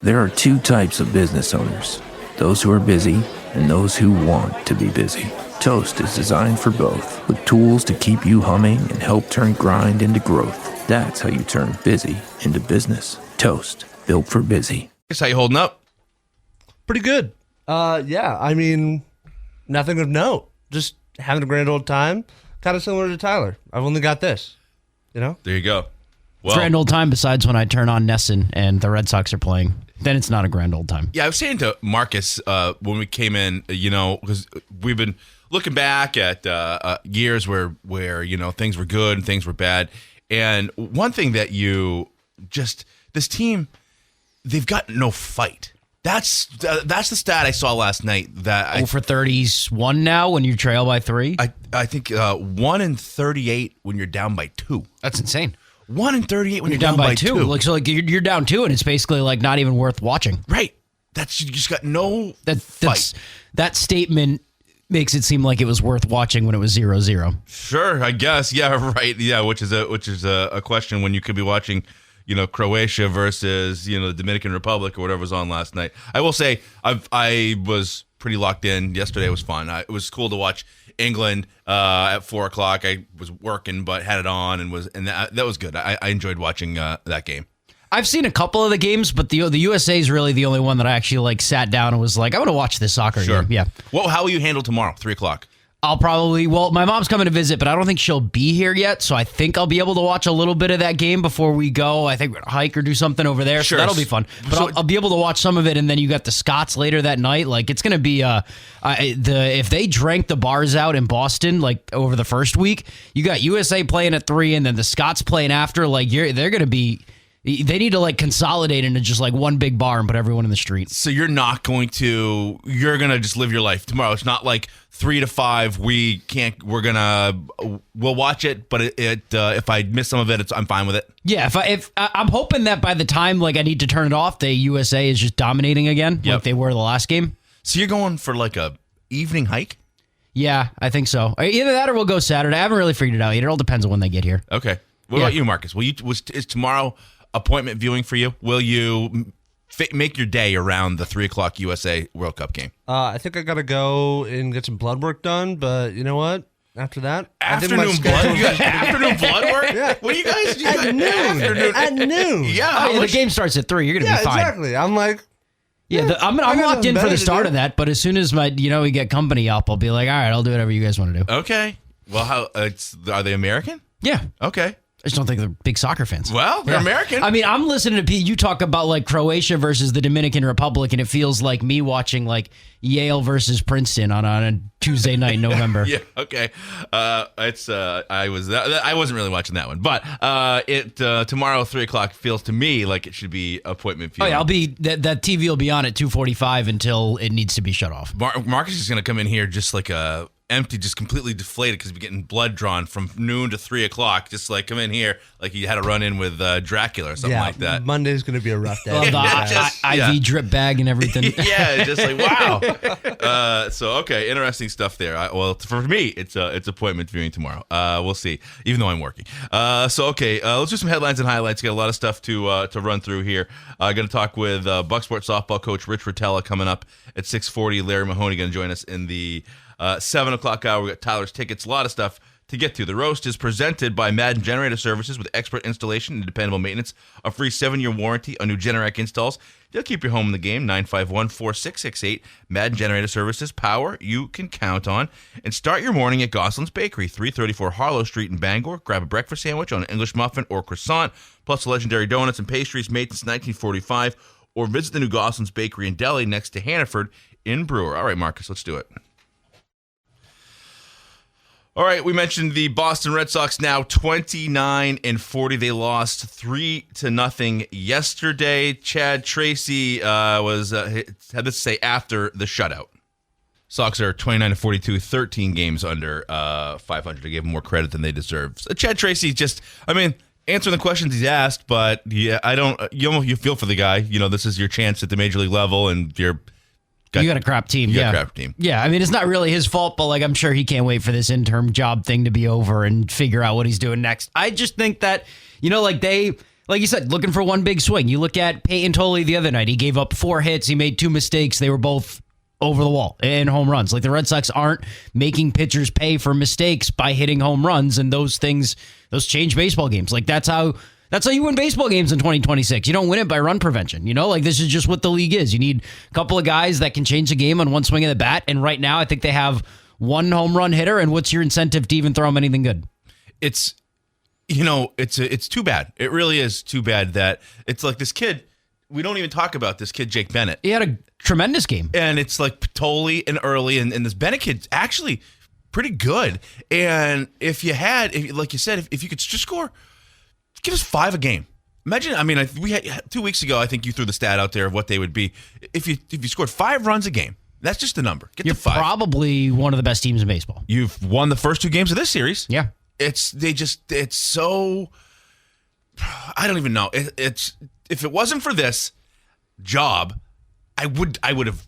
There are two types of business owners, those who are busy and those who want to be busy. Toast is designed for both, with tools to keep you humming and help turn grind into growth. That's how you turn busy into business. Toast, built for busy. How you holding up? Pretty good. Yeah, I mean, nothing of note. Just having a grand old time. Kind of similar to Tyler. I've only got this, you know? There you go. Well, Grand old time besides when I turn on Nesson and the Red Sox are playing. Then it's not a grand old time. yeah, I was saying to Marcus when we came in, because we've been looking back at years where things were good and things were bad. And one thing that this team, they've got no fight. That's the stat I saw last night. That For 31 now when you trail by 3? I think 1-38 when you're down by 2. That's insane. 1-38 when You're down by 2. You're down 2 and it's basically like not even worth watching. Right. You just got no fight. That statement makes it seem like it was worth watching when it was 0-0. Sure, I guess. Yeah, right. Yeah, which is a question when you could be watching, Croatia versus, the Dominican Republic or whatever was on last night. I will say I was pretty locked in. Yesterday was fun. It was cool to watch England at 4:00. I was working but had it on and that was good. I enjoyed watching that game. I've seen a couple of the games, but the USA is really the only one that I actually sat down and was like, I want to watch this soccer game. Yeah. Well, how will you handle tomorrow, 3:00? My mom's coming to visit, but I don't think she'll be here yet, so I think I'll be able to watch a little bit of that game before we go. I think we're going to hike or do something over there, sure. So that'll be fun. But I'll be able to watch some of it, and then you got the Scots later that night. It's going to be if they drank the bars out in Boston over the first week, you got USA playing at 3, and then the Scots playing after. They're going to be. They need to consolidate into just one big bar and put everyone in the street. So you're going to just live your life tomorrow. It's not 3 to 5. We'll watch it, but if I miss some of it, I'm fine with it. Yeah, if I'm hoping that by the time I need to turn it off, the USA is just dominating again, like they were the last game. So you're going for a evening hike? Yeah, I think so. Either that or we'll go Saturday. I haven't really figured it out yet. It all depends on when they get here. Okay. What about you, Marcus? Is tomorrow appointment viewing for you? Will you make your day around the 3:00 USA World Cup game? I think I got to go and get some blood work done, but you know what? After that, afternoon blood? You got afternoon blood work? Yeah. What do you guys do? At noon. At noon. Yeah. The game starts at 3. You're going to be fine. Exactly. I'm I'm locked in for the start of that, but as soon as we get company up, I'll be like, all right, I'll do whatever you guys want to do. Okay. Well, are they American? Yeah. Okay. I just don't think they're big soccer fans. Well, they're American. I mean, I'm listening to Pete. You talk about Croatia versus the Dominican Republic, and it feels like me watching Yale versus Princeton on a Tuesday night in November. Yeah. Okay. I wasn't really watching that one, but tomorrow 3:00 feels to me like it should be appointment viewing. Oh yeah, that TV will be on at 2:45 until it needs to be shut off. Marcus is going to come in here just empty, just completely deflated because we're getting blood drawn from noon to 3:00. Just come in here like you had a run in with Dracula or something like that. Monday's going to be a rough day. IV drip bag and everything. Yeah, just wow. So okay, interesting stuff there. For me, it's appointment viewing tomorrow. We'll see, even though I'm working. Let's do some headlines and highlights. Got a lot of stuff to run through here. Going to talk with Bucksport softball coach Rich Rotella coming up at 6:40. Larry Mahoney going to join us in the 7 o'clock hour. We got Tyler's tickets, a lot of stuff to get to. The roast is presented by Madden Generator Services with expert installation and dependable maintenance, a free 7-year warranty on new Generac installs. They'll keep your home in the game. 951-4668. Madden Generator Services, power you can count on. And start your morning at Goslin's Bakery, 334 Harlow Street in Bangor. Grab a breakfast sandwich on an English muffin or croissant, plus legendary donuts and pastries made since 1945. Or visit the new Goslin's Bakery and Deli next to Hannaford in Brewer. All right, Marcus, let's do it. All right, we mentioned the Boston Red Sox now 29-40. They lost 3-0 yesterday. Chad Tracy had this to say after the shutout. Sox are 29-42, 13 games under 500. I gave them more credit than they deserve. So Chad Tracy answering the questions he's asked, but yeah, you feel for the guy. This is your chance at the major league level, and you got a crap team. Yeah, I mean, it's not really his fault, but I'm sure he can't wait for this interim job thing to be over and figure out what he's doing next. I just think that, like you said, looking for one big swing. You look at Peyton Tolley the other night. He gave up 4 hits. He made 2 mistakes. They were both over the wall and home runs. Like the Red Sox aren't making pitchers pay for mistakes by hitting home runs, and those change baseball games. Like that's how you win baseball games in 2026. You don't win it by run prevention. Like this is just what the league is. You need a couple of guys that can change the game on one swing of the bat, and right now I think they have one home run hitter, and what's your incentive to even throw him anything good? It's too bad. It really is too bad that it's like this kid. We don't even talk about this kid, Jake Bennett. He had a tremendous game. And it's like Tolley and early, and this Bennett kid's actually pretty good. And if you could just score, give us 5 a game. Imagine, we had 2 weeks ago, I think you threw the stat out there of what they would be. If you scored 5 runs a game, that's just the number. Get You're to 5. Probably one of the best teams in baseball. You've won the first 2 games of this series. Yeah. It's so, I don't even know. If it wasn't for this job, I would have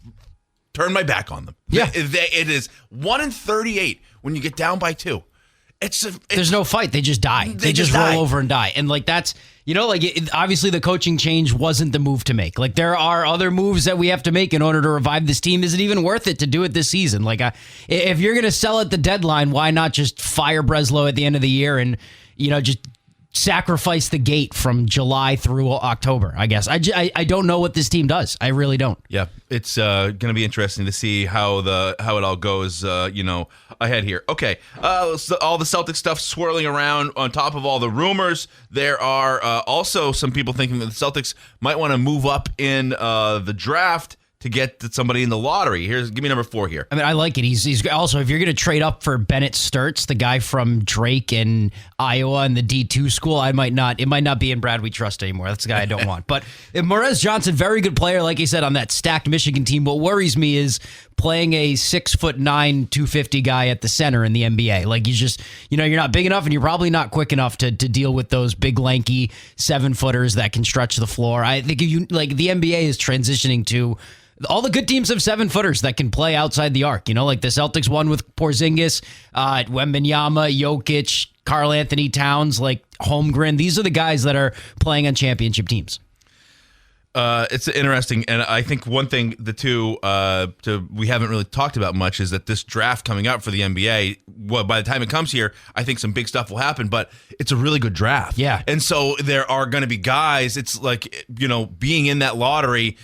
turned my back on them. Yeah. It is 1-38 when you get down by 2. There's no fight. They just die. They just roll over and die. And that's, obviously the coaching change wasn't the move to make. Like there are other moves that we have to make in order to revive this team. Is it even worth it to do it this season? Like if you're going to sell at the deadline, why not just fire Breslow at the end of the year and, just sacrifice the gate from July through October, I guess. I don't know what this team does. I really don't. Yeah, it's going to be interesting to see how it all goes, ahead here. Okay, so all the Celtics stuff swirling around on top of all the rumors. There are also some people thinking that the Celtics might want to move up in the draft to get somebody in the lottery. Give me number 4 here. I like it. He's also, if you're going to trade up for Bennett Sturtz, the guy from Drake and Iowa and the D2 school, it might not be in Brad We Trust anymore. That's the guy I don't want. But Morez Johnson, very good player, like you said, on that stacked Michigan team. What worries me is playing a 6'9", 250 guy at the center in the NBA. Like he's just, you're not big enough and you're probably not quick enough to deal with those big, lanky 7-footers that can stretch the floor. I think the NBA is transitioning to all the good teams have 7-footers that can play outside the arc. Like the Celtics won with Porzingis, Wembanyama, Jokic, Karl Anthony Towns, like Holmgren. These are the guys that are playing on championship teams. It's interesting, and I think one thing we haven't really talked about much is that this draft coming up for the NBA, by the time it comes here, I think some big stuff will happen, but it's a really good draft. Yeah. And so there are going to be guys, it's like, being in that lottery,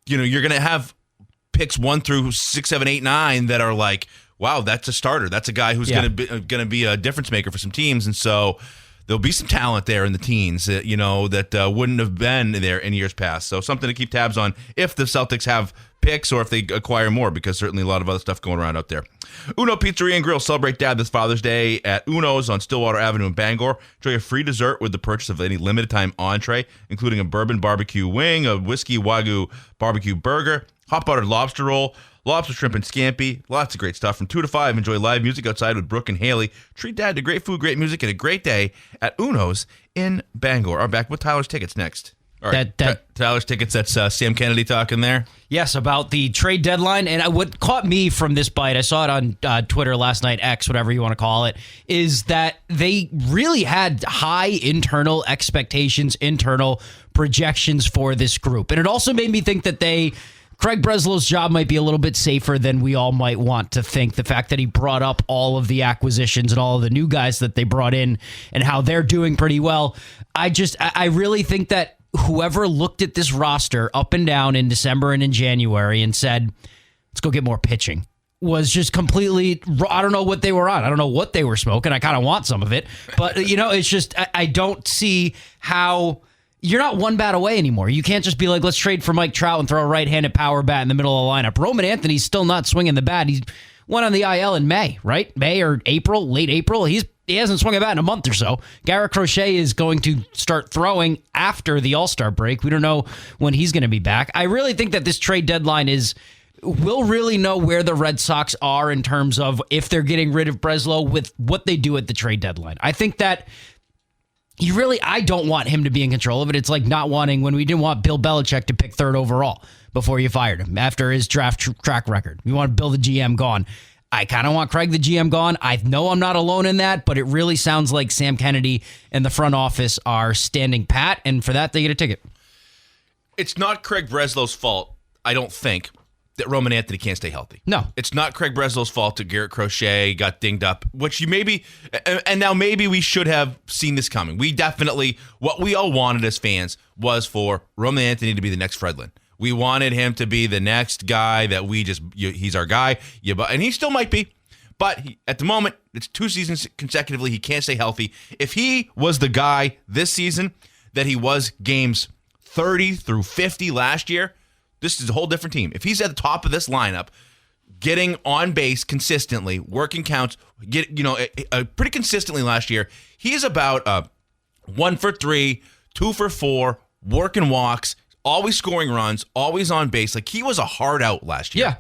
you're going to have picks 1 through 6, 7, 8, 9 that are like, wow, that's a starter. That's a guy who's going to be a difference maker for some teams. And so there'll be some talent there in the teens that, that wouldn't have been there in years past. So something to keep tabs on if the Celtics have picks or if they acquire more, because certainly a lot of other stuff going around out there. Uno Pizzeria and Grill celebrate Dad this Father's Day at Uno's on Stillwater Avenue in Bangor. Enjoy a free dessert with the purchase of any limited time entree, including a bourbon barbecue wing, a whiskey Wagyu barbecue burger, hot buttered lobster roll, lobster shrimp and scampi, lots of great stuff. From 2 to 5, enjoy live music outside with Brooke and Haley. Treat Dad to great food, great music, and a great day at Uno's in Bangor. I'm back with Tyler's Tickets next. All right, Tyler's Tickets, that's Sam Kennedy talking there. Yes, about the trade deadline. And what caught me from this bite, I saw it on Twitter last night, X, whatever you want to call it, is that they really had high internal expectations, internal projections for this group. And it also made me think that Craig Breslow's job might be a little bit safer than we all might want to think. The fact that he brought up all of the acquisitions and all of the new guys that they brought in and how they're doing pretty well. I really think that whoever looked at this roster up and down in December and in January and said, let's go get more pitching, was just completely, I don't know what they were on. I don't know what they were smoking. I kind of want some of it. But, it's just, I don't see how you're not one bat away anymore. You can't just be like, let's trade for Mike Trout and throw a right-handed power bat in the middle of the lineup. Roman Anthony's still not swinging the bat. He went on the IL in May, right? May or April, late April. He hasn't swung a bat in a month or so. Garrett Crochet is going to start throwing after the All-Star break. We don't know when he's going to be back. I really think that this trade deadline we'll really know where the Red Sox are in terms of if they're getting rid of Breslow with what they do at the trade deadline. I think that I don't want him to be in control of it. It's like not wanting when we didn't want Bill Belichick to pick 3rd overall before you fired him after his draft track record. You want Bill the GM gone. I kind of want Craig, the GM, gone. I know I'm not alone in that, but it really sounds like Sam Kennedy and the front office are standing pat, and for that, they get a ticket. It's not Craig Breslow's fault, I don't think, that Roman Anthony can't stay healthy. No. It's not Craig Breslow's fault that Garrett Crochet got dinged up, which you maybe, and now maybe we should have seen this coming. We definitely, what we all wanted as fans was for Roman Anthony to be the next Fredlin. We wanted him to be the next guy that he's our guy, and he still might be. But at the moment, it's 2 seasons consecutively. He can't stay healthy. If he was the guy this season that he was games 30 through 50 last year, this is a whole different team. If he's at the top of this lineup, getting on base consistently, working counts, pretty consistently last year, he is about 1 for 3, 2 for 4, working walks, always scoring runs, always on base. Like, he was a hard out last year. Yeah.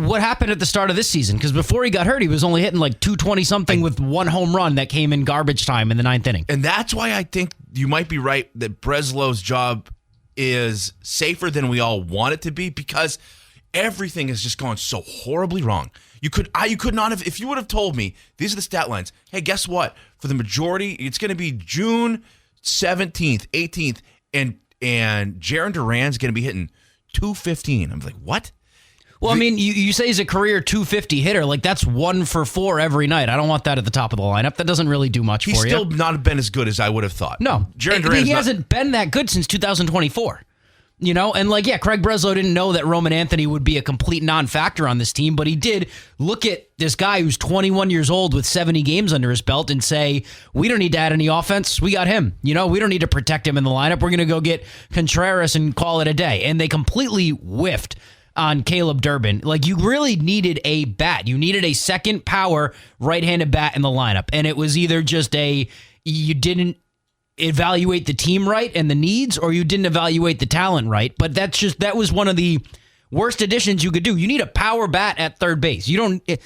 What happened at the start of this season? Because before he got hurt, he was only hitting like 220-something with 1 home run that came in garbage time in the 9th inning. And that's why I think you might be right that Breslow's job is safer than we all want it to be, because everything has just gone so horribly wrong. You could not have, if you would have told me, these are the stat lines. Hey, guess what? For the majority, it's going to be June 17th, 18th, and Jarren Duran's going to be hitting 215. I'm like, what? Well, I mean, you say he's a career 250 hitter. Like, that's 1 for 4 every night. I don't want that at the top of the lineup. That doesn't really do much for you. He's still not been as good as I would have thought. No. Jarren Duran he hasn't been that good since 2024. You know, and like, yeah, Craig Breslow didn't know that Roman Anthony would be a complete non-factor on this team, but he did look at this guy who's 21 years old with 70 games under his belt and say, we don't need to add any offense. We got him. You know, we don't need to protect him in the lineup. We're going to go get Contreras and call it a day. And they completely whiffed on Caleb Durbin. Like, you really needed a bat. You needed a second power right-handed bat in the lineup. And it was either just you didn't evaluate the team right and the needs, or you didn't evaluate the talent right. But that was one of the worst additions you could do. You need a power bat at third base. You don't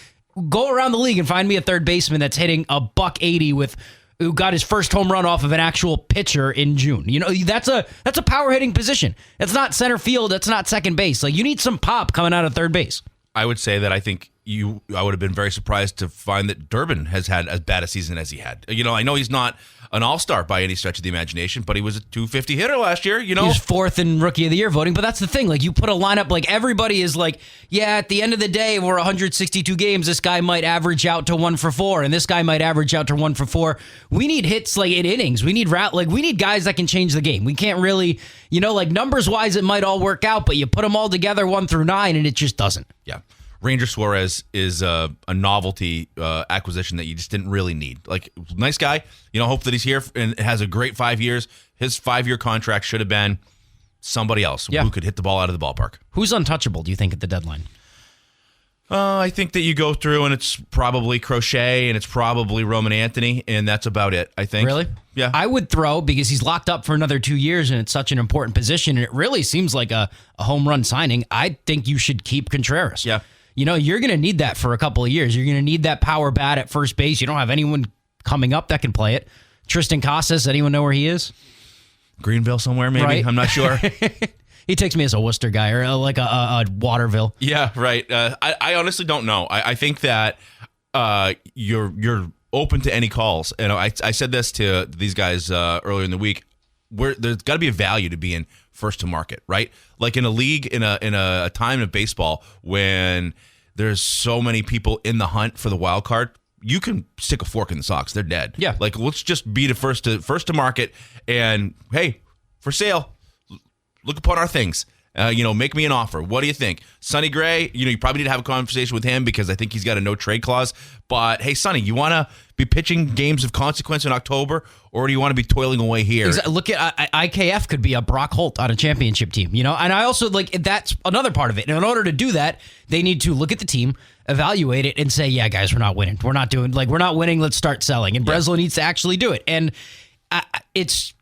go around the league and find me a third baseman that's hitting a $180 who got his first home run off of an actual pitcher in June. You know, that's a power hitting position. It's not center field. It's not second base. Like, you need some pop coming out of third base. I would say that I think I would have been very surprised to find that Durbin has had as bad a season as he had. You know, I know he's not an all-star by any stretch of the imagination, but he was a 250 hitter last year, you know. He was 4th in Rookie of the Year voting, but that's the thing. Like, you put a lineup, like, everybody is like, yeah, at the end of the day, we're 162 games, this guy might average out to 1 for 4, and this guy might average out to 1 for 4. We need hits, like, in innings. We need we need guys that can change the game. We can't really, you know, like, numbers-wise, it might all work out, but you put them all together 1 through 9, and it just doesn't. Yeah. Ranger Suarez is a novelty acquisition that you just didn't really need. Like, nice guy. You know, hope that he's here and has a great 5 years. His 5-year contract should have been somebody else who could hit the ball out of the ballpark. Who's untouchable, do you think, at the deadline? I think that you go through and it's probably Crochet and it's probably Roman Anthony, and that's about it, I think. Really? Yeah. I would throw, because he's locked up for another 2 years and it's such an important position, and it really seems like a home run signing. I think you should keep Contreras. Yeah. You know, you're going to need that for a couple of years. You're going to need that power bat at first base. You don't have anyone coming up that can play it. Tristan Casas, anyone know where he is? Greenville somewhere, maybe. Right? I'm not sure. He takes me as a Worcester guy, or like a Waterville. Yeah, right. I honestly don't know. I think that you're open to any calls. And I said this to these guys earlier in the week. There's got to be a value to being first to market, right? Like, in a league, in a time of baseball when there's so many people in the hunt for the wild card, you can stick a fork in the Sox. They're dead. Yeah. Like, let's just be the first to market, and hey, for sale, look upon our things. Make me an offer. What do you think? Sonny Gray, you probably need to have a conversation with him because I think he's got a no-trade clause. But, hey, Sonny, you want to be pitching games of consequence in October, or do you want to be toiling away here? Look at IKF could be a Brock Holt on a championship team, you know? And I also, that's another part of it. And in order to do that, they need to look at the team, evaluate it, and say, yeah, guys, we're not winning. We're not winning. Let's start selling. And Breslow needs to actually do it. And it's...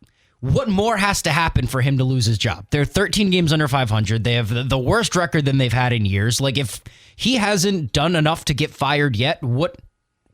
What more has to happen for him to lose his job? They're 13 games under 500. They have the worst record than they've had in years. Like, if he hasn't done enough to get fired yet, what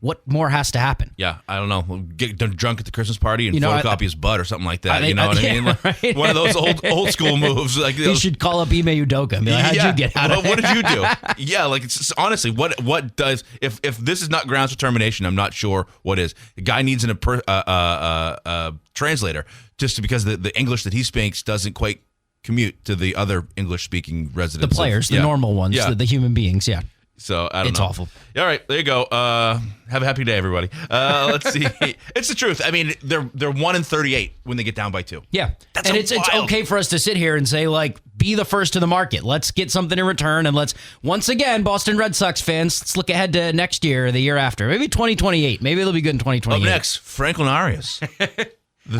what more has to happen? Yeah, I don't know. Get drunk at the Christmas party and photocopy his butt or something like that. You know what I mean? Like, right? one of those old school moves. Like You should call up Ime Udoka and be like, how'd you get out of it? What did you do? Yeah, like it's honestly, what does if this is not grounds for termination, I'm not sure what is. The guy needs a translator just because the English that he speaks doesn't quite commute to the other English speaking residents. The players, the normal ones, the human beings, yeah. So I don't know. It's awful. All right, there you go. Have a happy day, everybody. Let's see. It's the truth. I mean, they're 1-38 when they get down by 2. Yeah, and it's okay for us to sit here and say, like, be the first to the market. Let's get something in return, and let's once again, Boston Red Sox fans, let's look ahead to next year or the year after, maybe 2028. Maybe it'll be good in 2028. Up next, Franklin Arias.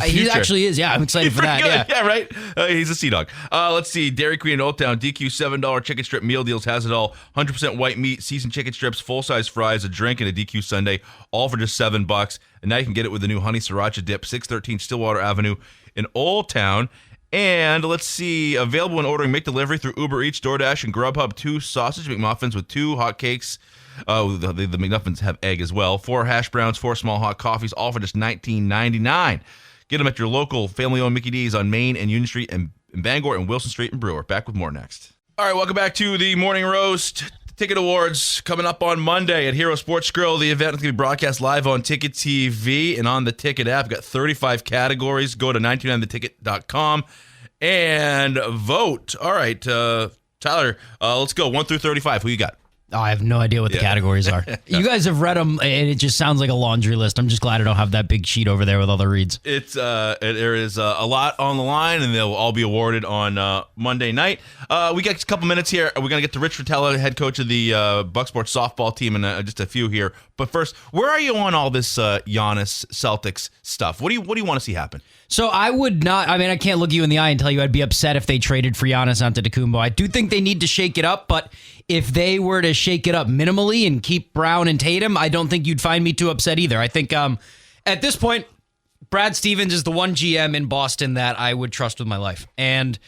He actually is. Yeah, I'm excited for that. Yeah, right. He's a Sea Dog. Let's see. Dairy Queen in Old Town. DQ $7 chicken strip meal deals has it all. 100% white meat, seasoned chicken strips, full size fries, a drink, and a DQ Sunday, all for just $7. And now you can get it with the new honey sriracha dip, 613 Stillwater Avenue in Old Town. And let's see, available when ordering make delivery through Uber Eats, DoorDash, and Grubhub. 2 sausage McMuffins with 2 hot cakes. The McMuffins have egg as well. 4 hash browns, 4 small hot coffees, all for just $19.99. Get them at your local family-owned Mickey D's on Maine and Union Street and Bangor and Wilson Street and Brewer. Back with more next. All right, welcome back to the Morning Roast. Ticket Awards coming up on Monday at Hero Sports Grill. The event is going to be broadcast live on Ticket TV and on the Ticket app. We've got 35 categories. Go to 929theticket.com and vote. All right, Tyler, let's go 1 through 35. Who you got? Oh, I have no idea what the categories are. You guys have read them, and it just sounds like a laundry list. I'm just glad I don't have that big sheet over there with all the reads. There is a lot on the line, and they'll all be awarded on Monday night. We got a couple minutes here. We're going to get to Rich Fratello, head coach of the Bucksport softball team, and just a few here. But first, where are you on all this Giannis Celtics stuff? What do you want to see happen? So I would not, I can't look you in the eye and tell you I'd be upset if they traded for Giannis Antetokounmpo. I do think they need to shake it up, but if they were to shake it up minimally and keep Brown and Tatum, I don't think you'd find me too upset either. I think at this point, Brad Stevens is the one GM in Boston that I would trust with my life. And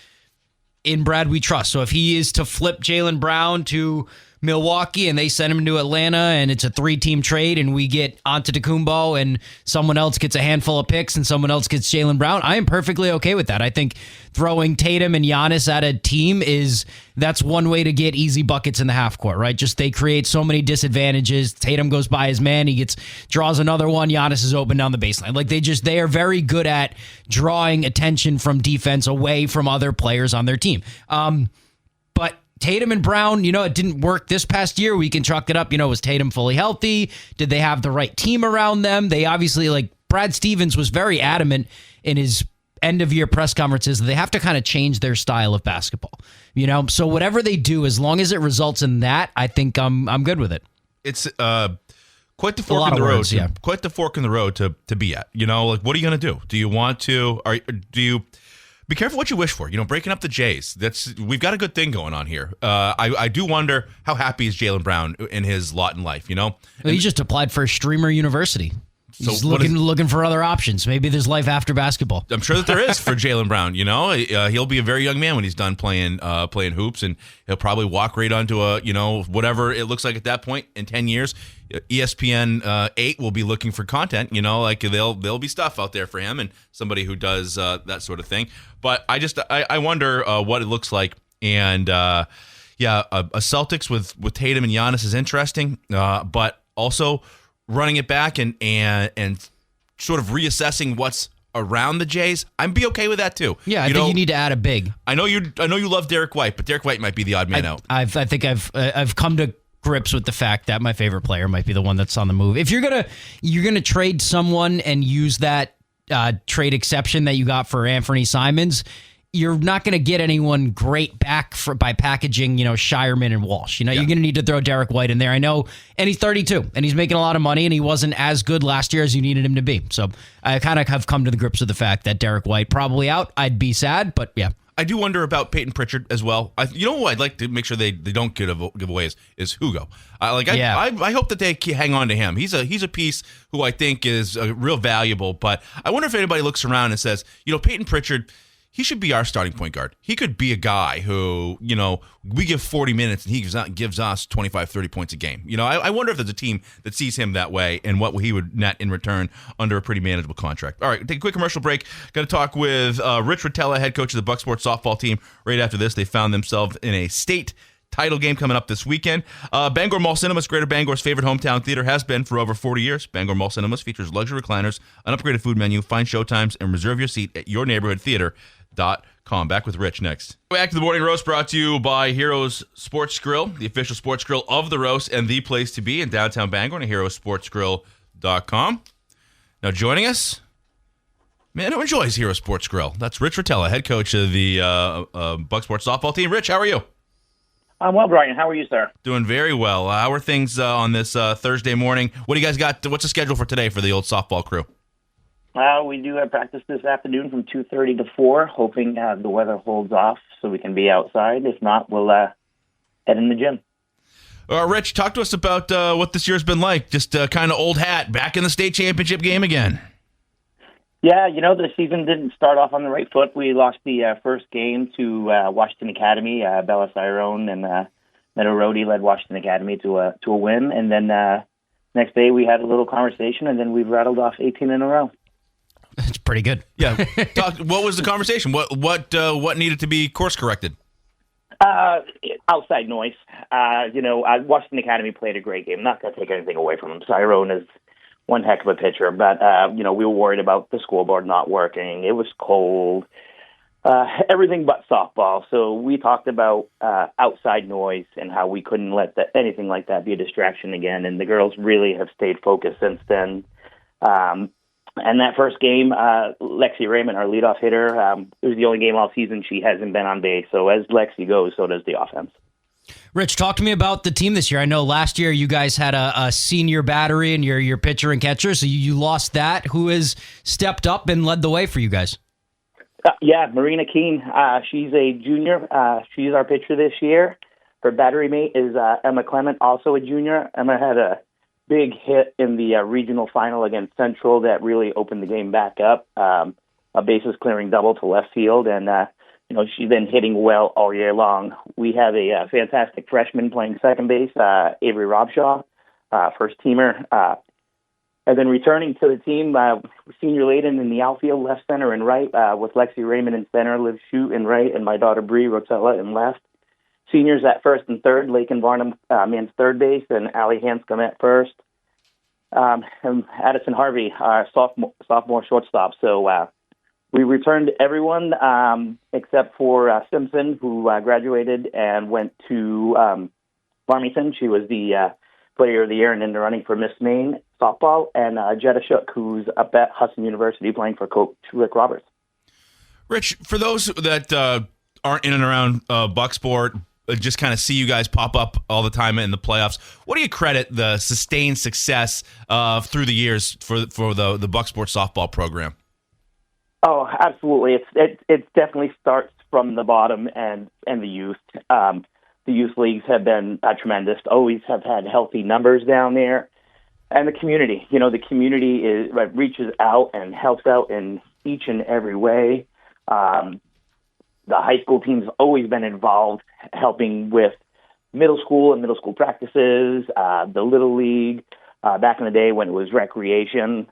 in Brad, we trust. So if he is to flip Jaylen Brown to Milwaukee and they send him to Atlanta and it's a 3-team trade and we get Antetokounmpo and someone else gets a handful of picks and someone else gets Jaylen Brown, I am perfectly okay with that. I think throwing Tatum and Giannis at a team that's one way to get easy buckets in the half court, right? Just they create so many disadvantages. Tatum goes by his man, draws another one, Giannis is open down the baseline. Like they are very good at drawing attention from defense away from other players on their team. But Tatum and Brown, it didn't work this past year. We can chalk it up. Was Tatum fully healthy? Did they have the right team around them? They obviously, Brad Stevens was very adamant in his end-of-year press conferences that they have to kind of change their style of basketball. So whatever they do, as long as it results in that, I think I'm good with it. It's quite the fork in the road. Quite the fork in the road to be at. What are you going to do? Do you want to? Do you? Be careful what you wish for. Breaking up the Jays. We've got a good thing going on here. I do wonder how happy is Jaylen Brown in his lot in life. Well, he just applied for a streamer university. He's looking for other options. Maybe there's life after basketball. I'm sure that there is for Jaylen Brown. He'll be a very young man when he's done playing hoops, and he'll probably walk right onto whatever it looks like at that point in 10 years. ESPN 8 will be looking for content. There'll be stuff out there for him and somebody who does that sort of thing. But I wonder what it looks like. And a Celtics with Tatum and Giannis is interesting, but also running it back and sort of reassessing what's around the Jays, I'd be okay with that too. Yeah, I think you need to add a big. I know you love Derek White, but Derek White might be the odd man out. I think I've come to grips with the fact that my favorite player might be the one that's on the move. If you're gonna trade someone and use that trade exception that you got for Anthony Simons, you're not going to get anyone great back by packaging, Shireman and Walsh. You're going to need to throw Derek White in there. I know, and he's 32, and he's making a lot of money, and he wasn't as good last year as you needed him to be. So I kind of have come to the grips with the fact that Derek White probably out. I'd be sad, but yeah. I do wonder about Peyton Pritchard as well. Who I'd like to make sure they don't give away is Hugo. I hope that they hang on to him. He's a piece who I think is real valuable. But I wonder if anybody looks around and says, Peyton Pritchard, he should be our starting point guard. He could be a guy who, we give 40 minutes and he gives us 25, 30 points a game. I wonder if there's a team that sees him that way and what he would net in return under a pretty manageable contract. All right, take a quick commercial break. Got to talk with Rich Rotella, head coach of the Bucksport softball team. Right after this, they found themselves in a state title game coming up this weekend. Bangor Mall Cinemas, Greater Bangor's favorite hometown theater, has been for over 40 years. Bangor Mall Cinemas features luxury recliners, an upgraded food menu, find showtimes, and reserve your seat at your neighborhood theater.com. Back with Rich next. Back to the Morning Roast, brought to you by Heroes Sports Grill, the official sports grill of the roast and the place to be in downtown Bangor, and heroesportsgrill.com. Now joining us, man who enjoys Hero Sports Grill. That's Rich Rotella, head coach of the Bucksport softball team. Rich, how are you? I'm well, Brian. How are you, sir? Doing very well. How are things on this Thursday morning? What do you guys got? What's the schedule for today for the old softball crew? We do have practice this afternoon from 2:30 to 4, hoping the weather holds off so we can be outside. If not, we'll head in the gym. Rich, talk to us about what this year's been like. Just kind of old hat, back in the state championship game again. Yeah, the season didn't start off on the right foot. We lost the first game to Washington Academy. Bella Cyrone and Meadow Rohde led Washington Academy to a win. And then next day we had a little conversation, and then we've rattled off 18 in a row. It's pretty good. Yeah. What was the conversation? What needed to be course corrected? Outside noise. Washington Academy played a great game. I'm not going to take anything away from them. Cyrone is one heck of a pitcher, but we were worried about the scoreboard not working. It was cold, everything but softball. So we talked about outside noise and how we couldn't let anything like that be a distraction again. And the girls really have stayed focused since then. And that first game, Lexi Raymond, our leadoff hitter, it was the only game all season she hasn't been on base. So as Lexi goes, so does the offense. Rich, talk to me about the team this year. I know last year you guys had a senior battery and your pitcher and catcher, so you lost that. Who has stepped up and led the way for you guys? Marina Keene. She's a junior. She's our pitcher this year. Her battery mate is Emma Clement, also a junior. Emma had a big hit in the regional final against Central that really opened the game back up. A bases clearing double to left field, and she's been hitting well all year long. We have a fantastic freshman playing second base, Avery Robshaw, first teamer. And then returning to the team, senior Layden in the outfield, left, center, and right, with Lexi Raymond in center, Liv Shute in right, and my daughter Bree Rotella in left. Seniors at first and third, Lakin Varnum man's third base, and Allie Hanscom at first. And Addison Harvey, our sophomore shortstop. So we returned everyone except for Simpson, who graduated and went to Farmington. She was the player of the year and in the running for Miss Maine softball. And Jetta Shook, who's up at Hudson University playing for Coach Rick Roberts. Rich, for those that aren't in and around Bucksport, just kind of see you guys pop up all the time in the playoffs, what do you credit the sustained success through the years for the Bucksport softball program? Oh, absolutely. It definitely starts from the bottom and the youth. The youth leagues have been tremendous. Always have had healthy numbers down there, and the community. The community reaches out and helps out in each and every way. The high school team's always been involved, helping with middle school and middle school practices. The little league back in the day when it was recreation.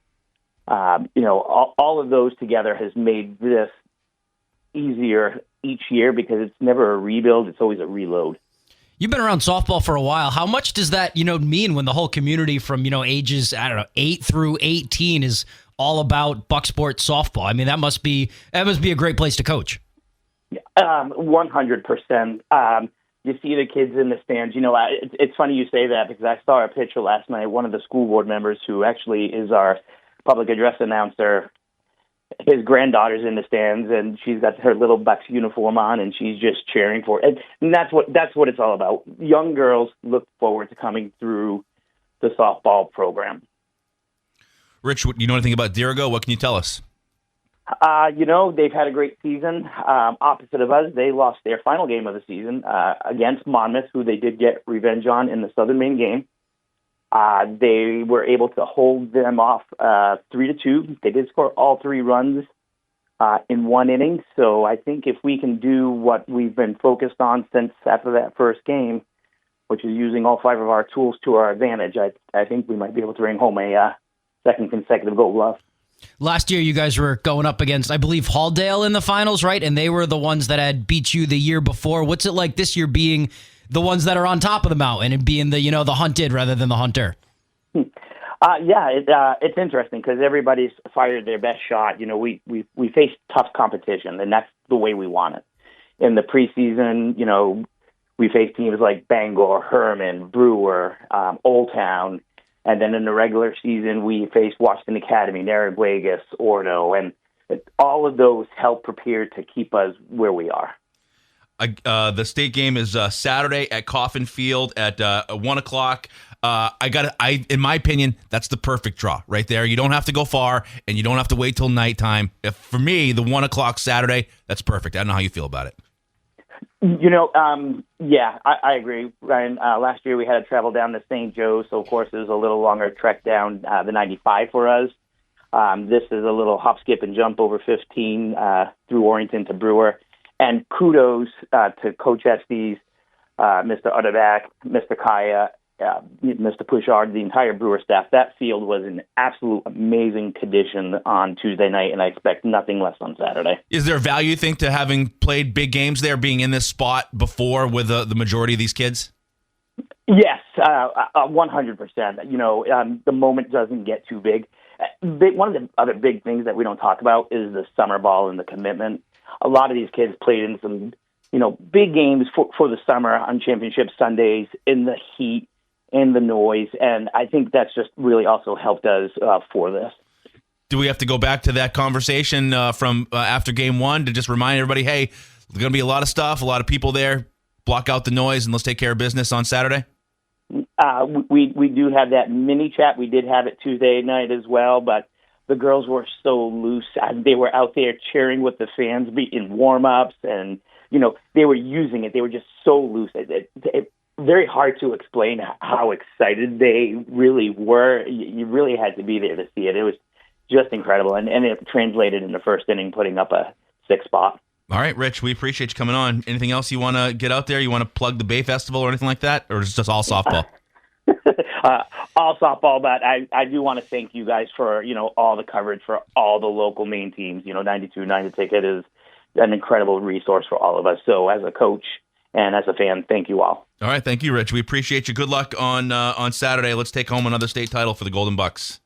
All of those together has made this easier each year because it's never a rebuild. It's always a reload. You've been around softball for a while. How much does that, mean when the whole community from, ages, 8 through 18 is all about Bucksport softball? I mean, that must be a great place to coach. 100%. You see the kids in the stands. It's funny you say that because I saw a picture last night. One of the school board members, who actually is our public address announcer, his granddaughter's in the stands, and she's got her little Bucks uniform on, and she's just cheering for it. And that's what it's all about. Young girls look forward to coming through the softball program. Rich, you know anything about Dirigo? What can you tell us? They've had a great season. Opposite of us, they lost their final game of the season against Monmouth, who they did get revenge on in the Southern Maine game. They were able to hold them off 3-2. They did score all 3 runs in one inning. So I think if we can do what we've been focused on since after that first game, which is using all 5 of our tools to our advantage, I think we might be able to bring home a second consecutive Gold Glove. Last year, you guys were going up against, I believe, Halldale in the finals, right? And they were the ones that had beat you the year before. What's it like this year being the ones that are on top of the mountain and being the, the hunted rather than the hunter? It's interesting because everybody's fired their best shot. We face tough competition, and that's the way we want it. In the preseason, we face teams like Bangor, Herman, Brewer, Old Town. And then in the regular season, we faced Washington Academy, Narragansett, Ordo, and all of those help prepare to keep us where we are. The state game is Saturday at Coffin Field at 1 o'clock. In my opinion, that's the perfect draw right there. You don't have to go far, and you don't have to wait till nighttime. For me, the 1 o'clock Saturday, that's perfect. I don't know how you feel about it. I agree, Ryan. Last year we had to travel down to St. Joe, so of course it was a little longer trek down the 95 for us. This is a little hop, skip, and jump over 15 through Warrington to Brewer. And kudos to Coach Estes, Mr. Utterback, Mr. Kaya, Mr. Pushard, the entire Brewer staff. That field was in absolute amazing condition on Tuesday night, and I expect nothing less on Saturday. Is there value, you think, to having played big games there, being in this spot before with the majority of these kids? Yes, 100%. The moment doesn't get too big. One of the other big things that we don't talk about is the summer ball and the commitment. A lot of these kids played in some, big games for the summer on championship Sundays in the heat and the noise, and I think that's just really also helped us for this. Do we have to go back to that conversation from after game 1 to just remind everybody, hey, there's going to be a lot of stuff, a lot of people there, block out the noise, and let's take care of business on Saturday? We do have that mini chat. We did have it Tuesday night as well, but the girls were so loose. They were out there cheering with the fans in warm-ups, and, they were using it. They were just so loose. It very hard to explain how excited they really were. You really had to be there to see it. It was just incredible, and it translated in the first inning, putting up a 6 spot. All right, Rich, we appreciate you coming on. Anything else you want to get out there? You want to plug the Bay Festival or anything like that, or is it just all softball? All softball, but I do want to thank you guys for, all the coverage for all the local Maine teams. 92.9 The Ticket is an incredible resource for all of us. So as a coach and as a fan, thank you all. All right, thank you, Rich. We appreciate you. Good luck on Saturday. Let's take home another state title for the Golden Bucks.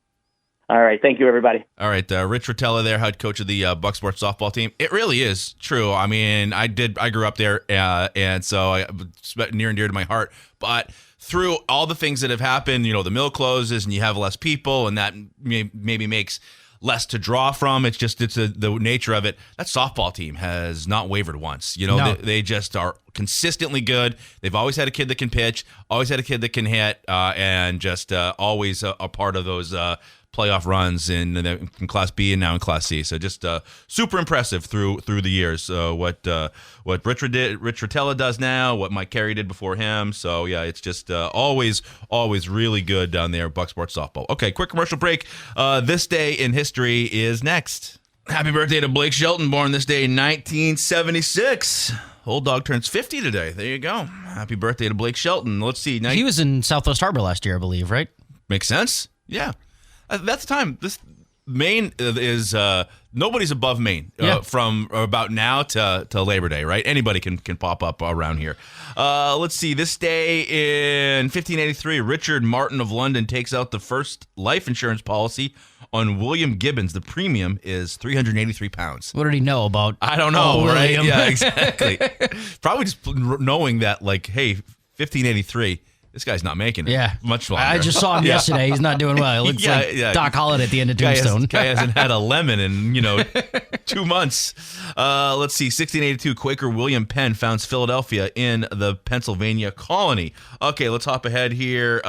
All right, thank you, everybody. All right, Rich Rotella there, head coach of the Bucksport softball team. It really is true. I mean, I grew up there, and so it's near and dear to my heart. But through all the things that have happened, the mill closes and you have less people, and that maybe makes less to draw from. It's the nature of it. That softball team has not wavered once. No. They just are consistently good. They've always had a kid that can pitch, always had a kid that can hit, and just always a part of those playoff runs in Class B and now in Class C. So just super impressive through the years. What Rich Rotella does now, what Mike Carey did before him. So yeah, it's just always really good down there at Bucksport softball. Okay, quick commercial break. This day in history is next. Happy birthday to Blake Shelton, born this day in 1976. Old dog turns 50 today. There you go. Happy birthday to Blake Shelton. Let's see. He was in Southwest Harbor last year, I believe, right? Makes sense. Yeah. That's the time. This Maine is nobody's above Maine from about now to Labor Day, right? Anybody can pop up around here. Let's see. This day in 1583, Richard Martin of London takes out the first life insurance policy on William Gibbons. The premium is £383. What did he know about? I don't know, right? William? Yeah, exactly. Probably just knowing that, like, hey, 1583. This guy's not making it much longer. I just saw him yesterday. He's not doing well. He looks like Doc Holliday at the end of Tombstone. Guy hasn't had a lemon in 2 months. Let's see. 1682, Quaker William Penn founds Philadelphia in the Pennsylvania colony. Okay, let's hop ahead here.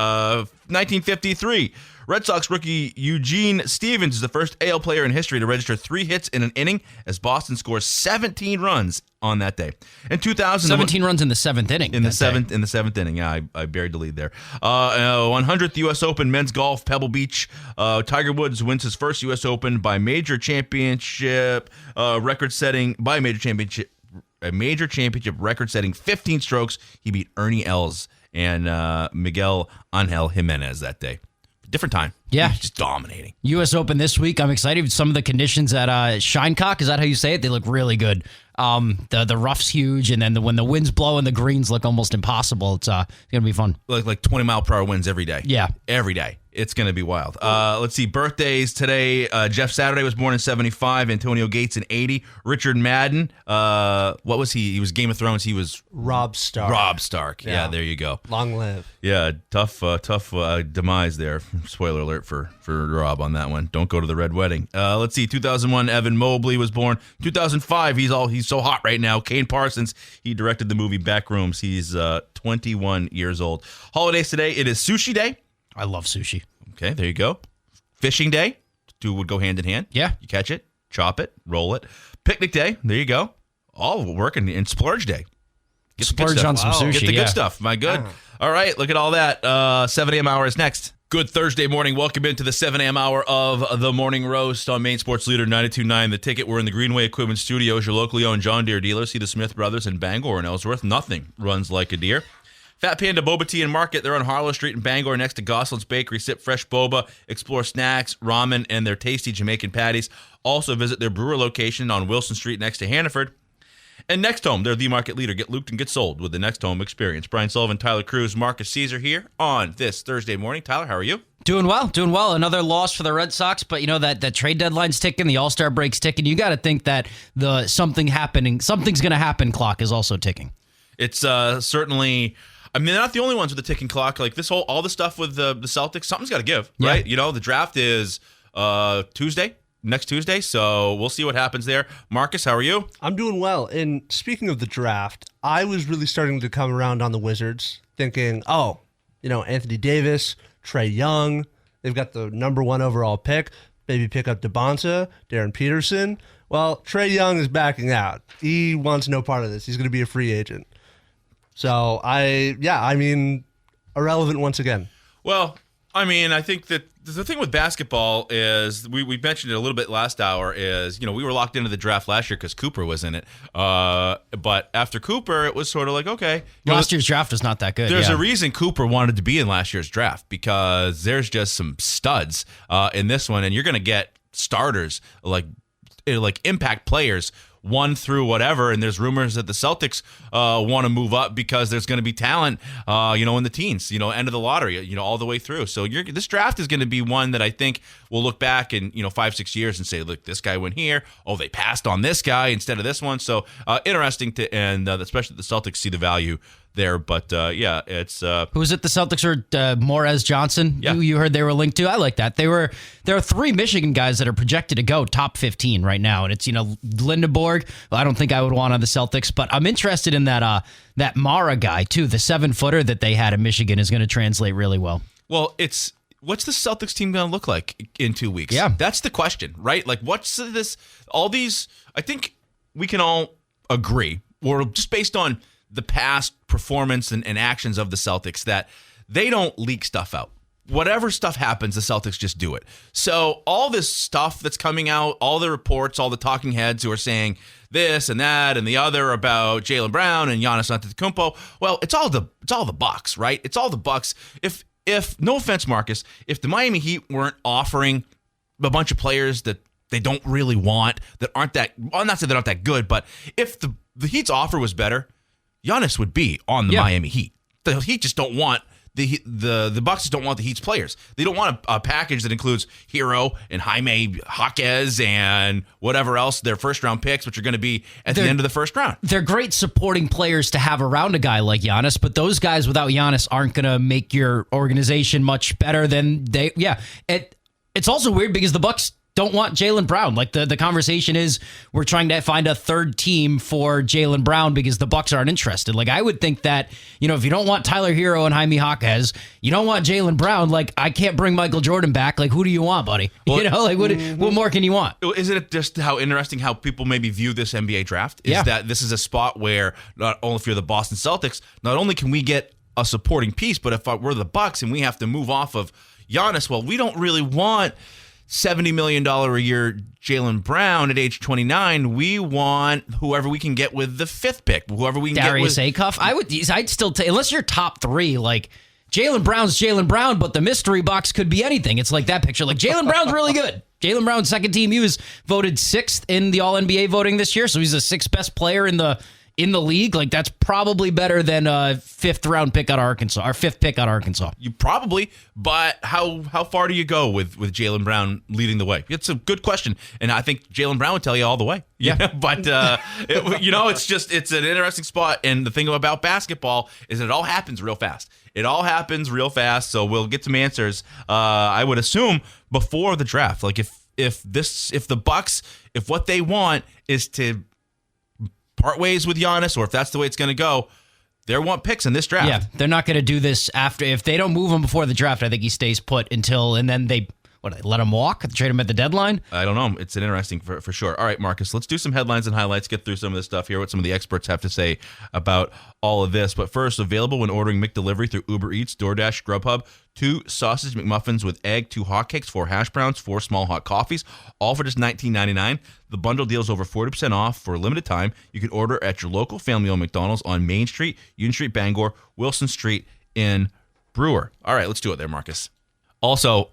1953. Red Sox rookie Eugene Stevens is the first AL player in history to register 3 hits in an inning as Boston scores 17 runs on that day. In 2000, 17 runs in the 7th inning. in the seventh inning. Yeah, I buried the lead there. 100th U.S. Open men's golf, Pebble Beach. Tiger Woods wins his first U.S. Open by major championship record-setting record-setting 15 strokes. He beat Ernie Els and Miguel Angel Jimenez that day. Different time. Yeah. He's just dominating. U.S. Open this week. I'm excited. Some of the conditions at Shinecock, is that how you say it? They look really good. The rough's huge, and then when the winds blow and the greens look almost impossible, it's going to be fun. Like 20-mile-per-hour winds every day. Yeah. Every day. It's going to be wild. Let's see. Birthdays today. Jeff Saturday was born in 75. Antonio Gates in 80. Richard Madden. What was he? He was Game of Thrones. He was Robb Stark. Robb Stark. Yeah, there you go. Long live. Yeah, tough demise there. Spoiler alert for Rob on that one. Don't go to the Red Wedding. Let's see. 2001, Evan Mobley was born. 2005, he's so hot right now. Kane Parsons, he directed the movie Backrooms. He's 21 years old. Holidays today, it is Sushi Day. I love sushi. Okay, there you go. Fishing Day. Two would go hand in hand. Yeah. You catch it, chop it, roll it. Picnic Day. There you go. All working. And Splurge Day. Get the good Splurge stuff. on some sushi, Get the yeah. good stuff. My good. All right, look at all that. 7 a.m. hour is next. Good Thursday morning. Welcome into the 7 a.m. hour of the Morning Roast on Maine Sports Leader 92.9 The Ticket. We're in the Greenway Equipment Studios, your locally owned John Deere dealer. See the Smith Brothers in Bangor and Ellsworth. Nothing runs like a deer. Fat Panda Boba Tea and Market. They're on Harlow Street in Bangor next to Gosselin's Bakery. Sip fresh boba, explore snacks, ramen, and their tasty Jamaican patties. Also visit their brewer location on Wilson Street next to Hannaford. And Next Home, they're the market leader. Get looped and get sold with the Next Home experience. Brian Sullivan, Tyler Krusz, Marqus Cesar here on this Thursday morning. Tyler, how are you? Doing well. Another loss for the Red Sox, but you know that trade deadline's ticking, the All-Star break's ticking. You got to think that the something's going to happen clock is also ticking. It's certainly. I mean, they're not the only ones with the ticking clock. Like all the stuff with the Celtics, something's got to give, right? You know, the draft is next Tuesday, so we'll see what happens there. Marcus, how are you? I'm doing well. And speaking of the draft, I was really starting to come around on the Wizards, thinking, Anthony Davis, Trae Young, they've got the number 1 overall pick. Maybe pick up DeBonta, Darren Peterson. Well, Trae Young is backing out. He wants no part of this. He's going to be a free agent. So, irrelevant once again. Well, I mean, I think that the thing with basketball is, we mentioned it a little bit last hour, is, we were locked into the draft last year because Cooper was in it. But after Cooper, it was sort of like, okay. Last year's draft was not that good. There's a reason Cooper wanted to be in last year's draft, because there's just some studs in this one, and you're going to get starters, like impact players, 1 through whatever, and there's rumors that the Celtics want to move up because there's going to be talent, in the teens, end of the lottery, all the way through. So this draft is going to be one that I think we'll look back in 5-6 years and say, look, this guy went here. Oh, they passed on this guy instead of this one. So interesting and especially the Celtics see the value there. But it's who's it? The Celtics are Morez Johnson. Yeah. You heard they were linked to. I like that. There are 3 Michigan guys that are projected to go top 15 right now, and it's Lindeborg. Well, I don't think I would want on the Celtics, but I'm interested in that Mara guy too. The 7-footer that they had in Michigan is going to translate really well. Well, what's the Celtics team going to look like in 2 weeks? Yeah, that's the question, right? Like, what's this? All these, I think we can all agree, or just based on the past performance and actions of the Celtics, that they don't leak stuff out. Whatever stuff happens, the Celtics just do it. So all this stuff that's coming out, all the reports, all the talking heads who are saying this and that and the other about Jaylen Brown and Giannis Antetokounmpo, well, it's all the Bucks, right? It's all the Bucks. If no offense, Marcus, if the Miami Heat weren't offering a bunch of players that they don't really want, that aren't that, well, not saying they're not that good, but if the Heat's offer was better, Giannis would be on the Miami Heat. The Heat just don't want the Bucks just don't want the Heat's players. They don't want a package that includes Hero and Jaime Jaquez and whatever else, their first-round picks, which are going to be at the end of the first round. They're great supporting players to have around a guy like Giannis, but those guys without Giannis aren't going to make your organization much better than they. Yeah, it's also weird because the Bucks don't want Jaylen Brown. Like the conversation is we're trying to find a third team for Jaylen Brown because the Bucks aren't interested. Like I would think that, if you don't want Tyler Hero and Jaime Jaquez, you don't want Jaylen Brown. Like I can't bring Michael Jordan back. Like who do you want, buddy? Well, what more can you want? Isn't it just how interesting how people maybe view this NBA draft? Is that this is a spot where not only if you're the Boston Celtics, not only can we get a supporting piece, but if we're the Bucks and we have to move off of Giannis, well, we don't really want $70 million a year Jaylen Brown at age 29. We want whoever we can get with the 5th pick, whoever we can Darius get with. Acuff. I'd still take, unless you're top 3, like Jaylen Brown's Jaylen Brown, but the mystery box could be anything. It's like that picture. Like Jaylen Brown's really good. Jaylen Brown, second team. He was voted 6th in the All NBA voting this year, so he's the 6th best player in the league. Like that's probably better than a 5th round pick out of Arkansas, or 5th pick out of Arkansas. You probably, but how far do you go with Jaylen Brown leading the way? It's a good question, and I think Jaylen Brown would tell you all the way. Yeah, but it's an interesting spot, and the thing about basketball is it all happens real fast. It all happens real fast, so we'll get some answers. I would assume before the draft, like if the Bucks, if what they want is to part ways with Giannis, or if that's the way it's going to go, they want picks in this draft. Yeah, they're not going to do this after. If they don't move him before the draft, I think he stays put until, and then they let him walk, trade him at the deadline? I don't know. It's an interesting for sure. All right, Marcus, let's do some headlines and highlights, get through some of this stuff, hear what some of the experts have to say about all of this. But first, available when ordering McDelivery through Uber Eats, DoorDash, Grubhub, 2 sausage McMuffins with egg, 2 hotcakes, 4 hash browns, 4 small hot coffees, all for just $19.99. The bundle deal is over 40% off for a limited time. You can order at your local family-owned McDonald's on Main Street, Union Street, Bangor, Wilson Street in Brewer. All right, let's do it there, Marcus. Also,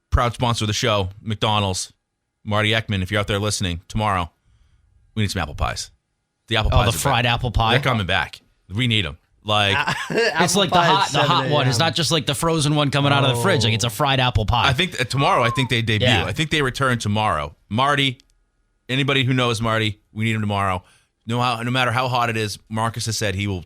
proud sponsor of the show, McDonald's. Marty Ekman, if you're out there listening, tomorrow, we need some apple pies. The apple pies. Oh, the fried apple pie. They're coming back. We need them. Like it's like the hot one. It's not just like the frozen one coming out of the fridge. Like it's a fried apple pie. I think tomorrow. I think they debut. Yeah. I think they return tomorrow. Marty, anybody who knows Marty, we need him tomorrow. No matter how hot it is, Marcus has said he will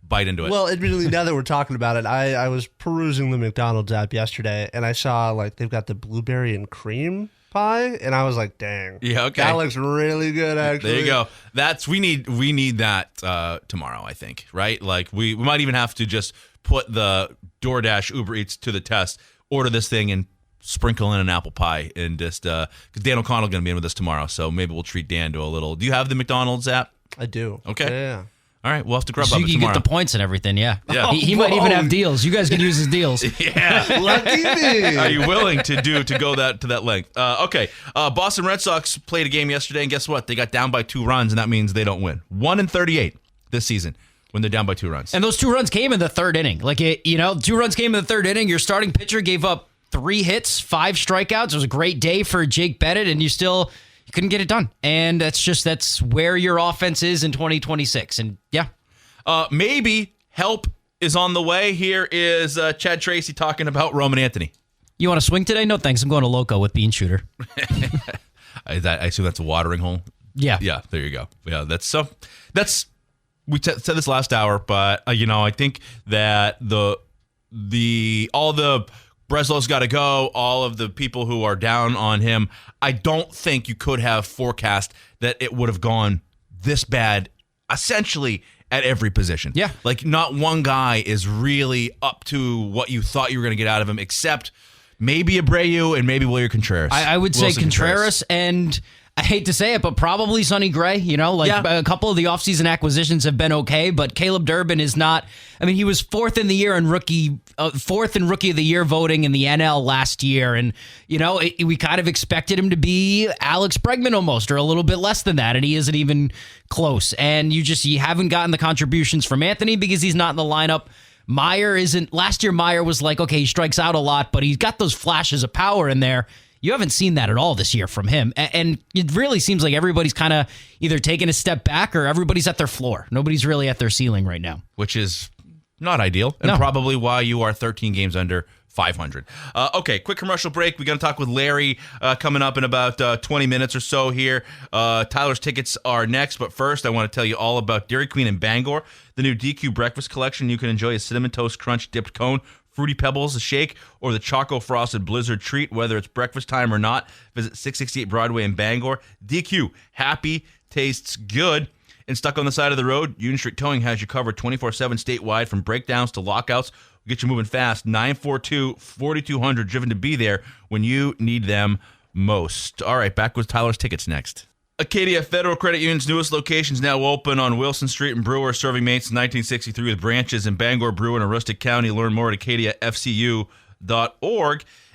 bite into it. Well, admittedly, now that we're talking about it, I was perusing the McDonald's app yesterday, and I saw like they've got the blueberry and cream pie, and I was like, dang. Yeah, okay. That looks really good, actually. There you go. We need that tomorrow, I think, right? Like we might even have to just put the DoorDash Uber Eats to the test, order this thing and sprinkle in an apple pie, and just because Dan O'Connell going to be in with us tomorrow, so maybe we'll treat Dan to a little. Do you have the McDonald's app? I do. Okay. Yeah. All right, we'll have to grub so up you it can tomorrow. get the points and everything, yeah. Yeah. He might even have deals. You guys can use his deals. Yeah. Lucky me. Are you willing to go to that length? Okay. Boston Red Sox played a game yesterday, and guess what? They got down by 2 runs, and that means they don't win. 1-38 this season when they're down by 2 runs. And those 2 runs came in the 3rd inning. 2 runs came in the 3rd inning. Your starting pitcher gave up 3 hits, 5 strikeouts. It was a great day for Jake Bennett, and you couldn't get it done. And that's where your offense is in 2026. And yeah. Maybe help is on the way. Here is Chad Tracy talking about Roman Anthony. You want to swing today? No, thanks. I'm going to Loco with Bean Shooter. I assume that's a watering hole. Yeah. Yeah, there you go. Yeah, that's we said this last hour, but I think that all the Breslow's got to go. All of the people who are down on him, I don't think you could have forecast that it would have gone this bad, essentially at every position. Yeah. Like not one guy is really up to what you thought you were going to get out of him, except maybe Abreu and maybe Willier Contreras. I would say Contreras, and I hate to say it, but probably Sonny Gray. A couple of the offseason acquisitions have been okay, but Caleb Durbin is not. I mean, he was 4th in the year in rookie of the year voting in the NL last year, and we kind of expected him to be Alex Bregman almost, or a little bit less than that, and he isn't even close. And you haven't gotten the contributions from Anthony because he's not in the lineup. Meyer isn't. Last year, Meyer was like, okay, he strikes out a lot, but he's got those flashes of power in there. You haven't seen that at all this year from him. And it really seems like everybody's kind of either taking a step back or everybody's at their floor. Nobody's really at their ceiling right now. Which is not ideal, and probably why you are 13 games under 500. Okay, quick commercial break. We're going to talk with Larry coming up in about 20 minutes or so here. Tyler's tickets are next, but first I want to tell you all about Dairy Queen in Bangor. The new DQ Breakfast Collection. You can enjoy a Cinnamon Toast Crunch dipped cone Fruity Pebbles, a shake, or the Choco Frosted Blizzard treat, whether it's breakfast time or not. Visit 668 Broadway in Bangor. DQ, happy, tastes good. And stuck on the side of the road, Union Street Towing has you covered 24/7 statewide, from breakdowns to lockouts. We'll get you moving fast. 942-4200, driven to be there when you need them most. All right, back with Tyler's tickets next. Acadia Federal Credit Union's newest location is now open on Wilson Street in Brewer, serving Maine since 1963 with branches in Bangor, Brewer, and Aroostook County. Learn more at acadiafcu.org.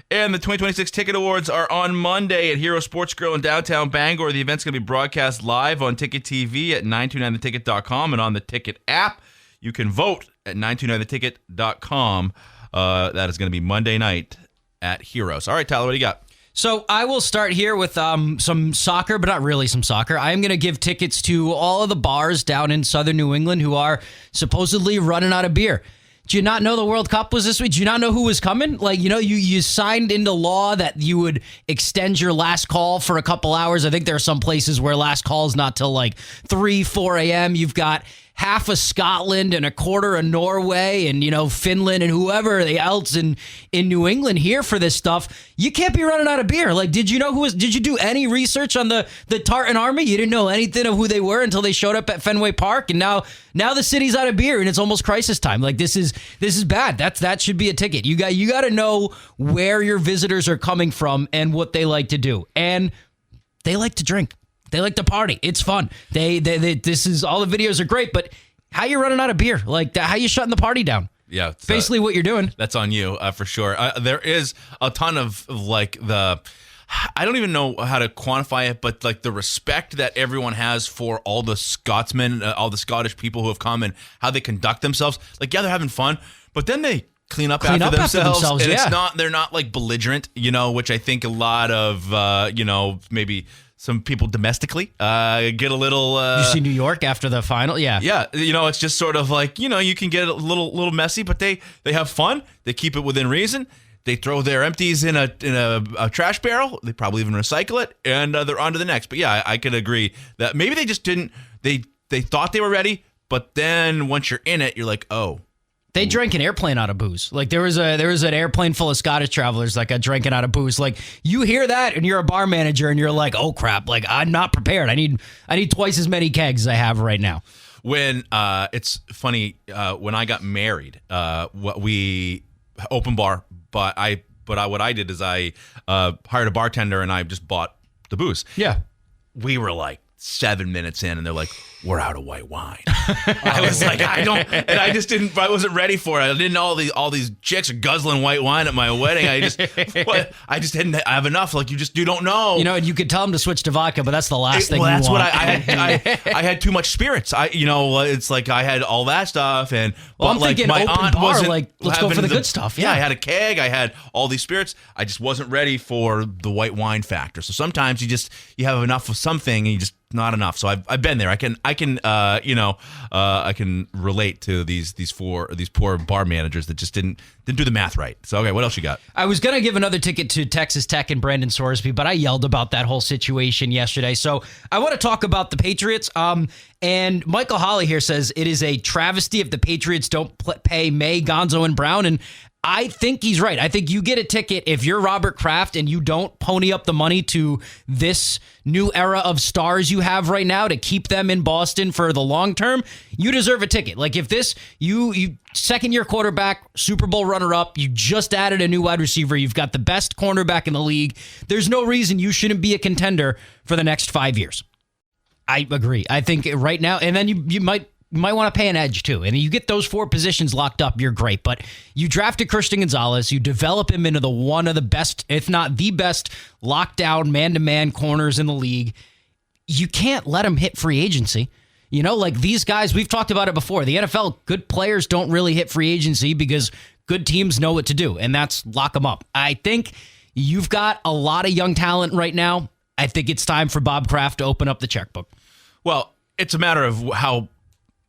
And the 2026 Ticket Awards are on Monday at Hero Sports Grill in downtown Bangor. The event's going to be broadcast live on Ticket TV at 929theticket.com and on the Ticket app. You can vote at 929theticket.com. That is going to be Monday night at Heroes. All right, Tyler, what do you got? So I will start here with some soccer, but not really some soccer. I am going to give tickets to all of the bars down in southern New England who are supposedly running out of beer. Do you not know the World Cup was this week? Do you not know who was coming? Like, you signed into law that you would extend your last call for a couple hours. I think there are some places where last call is not till like 3, 4 a.m. You've got half of Scotland and a quarter of Norway and, Finland and whoever else in New England here for this stuff. You can't be running out of beer. Like, did you do any research on the Tartan Army? You didn't know anything of who they were until they showed up at Fenway Park, and now the city's out of beer and it's almost crisis time. Like, this is bad. That should be a ticket. You got to know where your visitors are coming from and what they like to do. And they like to drink. They like to party. It's fun. This is all the videos are great, but how you running out of beer? Like, how you shutting the party down? Yeah, it's basically what you're doing. That's on you for sure. There is a ton of I don't even know how to quantify it, but like the respect that everyone has for all the Scotsmen, all the Scottish people who have come and how they conduct themselves. Like, yeah, they're having fun, but then they clean up after themselves, and yeah. they're not like belligerent, which I think a lot of maybe some people domestically get a little. You see New York after the final, yeah. Yeah, it's just sort of like you can get a little messy, but they have fun. They keep it within reason. They throw their empties in a trash barrel. They probably even recycle it, and they're on to the next. But yeah, I could agree that maybe they just didn't. They thought they were ready, but then once you're in it, you're like, oh. They drank an airplane out of booze. Like, there was an airplane full of Scottish travelers that got drinking out of booze. Like, you hear that and you're a bar manager and you're like, oh crap, like, I'm not prepared. I need twice as many kegs as I have right now. When it's funny, when I got married, we open bar, but what I did is I hired a bartender and I just bought the booze. Yeah. We were like 7 minutes in and they're like, we're out of white wine. I was like, I wasn't ready for it. I didn't know all these chicks are guzzling white wine at my wedding. I just didn't have enough. Like, you don't know. And you could tell them to switch to vodka, but that's the last thing. Well, that's what I had too much spirits. It's like I had all that stuff, and I'm thinking my open aunt bar. Like, let's go for the good stuff. Yeah, I had a keg. I had all these spirits. I just wasn't ready for the white wine factor. So sometimes you have enough of something, and you just not enough. So I've been there. I can relate to these poor bar managers that just didn't do the math right. So okay, what else you got? I was gonna give another ticket to Texas Tech and Brandon Sorsby, but I yelled about that whole situation yesterday. So I want to talk about the Patriots. And Michael Holly here says it is a travesty if the Patriots don't pay May, Gonzo, and Brown. And I think he's right. I think you get a ticket if you're Robert Kraft and you don't pony up the money to this new era of stars you have right now to keep them in Boston for the long term. You deserve a ticket. Like, if this, you second-year quarterback, Super Bowl runner-up, you just added a new wide receiver, you've got the best cornerback in the league, there's no reason you shouldn't be a contender for the next 5 years. I agree. I think right now, and then you might want to pay an edge too. And you get those 4 positions locked up, you're great. But you drafted Christian Gonzalez, you develop him into one of the best, if not the best, lockdown man-to-man corners in the league. You can't let him hit free agency. Like these guys, we've talked about it before. The NFL, good players don't really hit free agency because good teams know what to do, and that's lock them up. I think you've got a lot of young talent right now. I think it's time for Bob Kraft to open up the checkbook. Well, it's a matter of how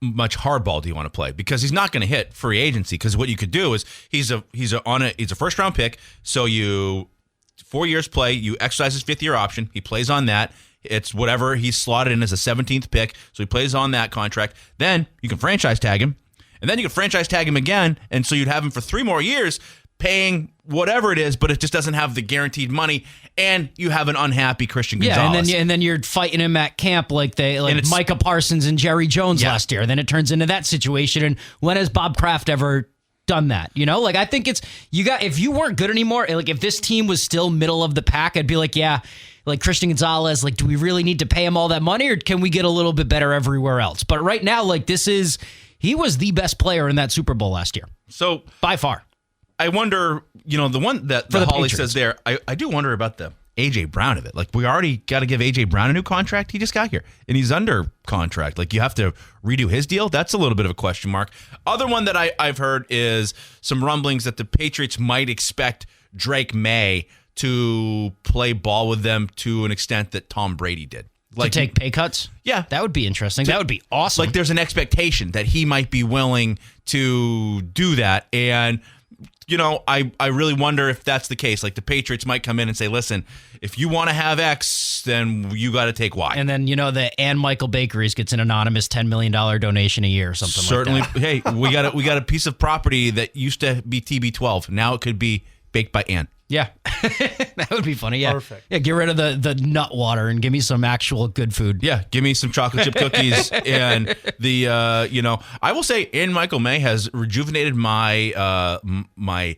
much hardball do you want to play, because he's not going to hit free agency. Because what you could do is he's a first round pick, so you 4 years play, you exercise his 5th year option, he plays on that. It's whatever he's slotted in as a 17th pick, so he plays on that contract. Then you can franchise tag him, And then you could franchise tag him again, and so you'd have him for 3 more years paying whatever it is, but it just doesn't have the guaranteed money, and you have an unhappy Christian Gonzalez. Yeah, and then you're fighting him at camp like Micah Parsons and Jerry Jones last year. Then it turns into that situation, and when has Bob Kraft ever done that? Like, I think if you weren't good anymore, like if this team was still middle of the pack, I'd be like, yeah, like Christian Gonzalez, like, do we really need to pay him all that money, or can we get a little bit better everywhere else? But right now, like, he was the best player in that Super Bowl last year. So by far. I wonder, the one that the Holly says there, I do wonder about the A.J. Brown of it. Like, we already got to give A.J. Brown a new contract. He just got here, and he's under contract. Like, you have to redo his deal. That's a little bit of a question mark. Other one that I've heard is some rumblings that the Patriots might expect Drake May to play ball with them to an extent that Tom Brady did. Like, to take pay cuts? Yeah. That would be interesting. That would be awesome. Like, there's an expectation that he might be willing to do that, and I really wonder if that's the case. Like, the Patriots might come in and say, listen, if you want to have X, then you got to take Y. And then, the Ann Michael Bakeries gets an anonymous $10 million donation a year or something Certainly, like that. Hey, we got a piece of property that used to be TB12. Now it could be Baked by Ann. Yeah. That would be funny. Yeah. Perfect. Yeah, get rid of the nut water and give me some actual good food. Yeah, give me some chocolate chip cookies. And I will say Ann Michael May has rejuvenated my my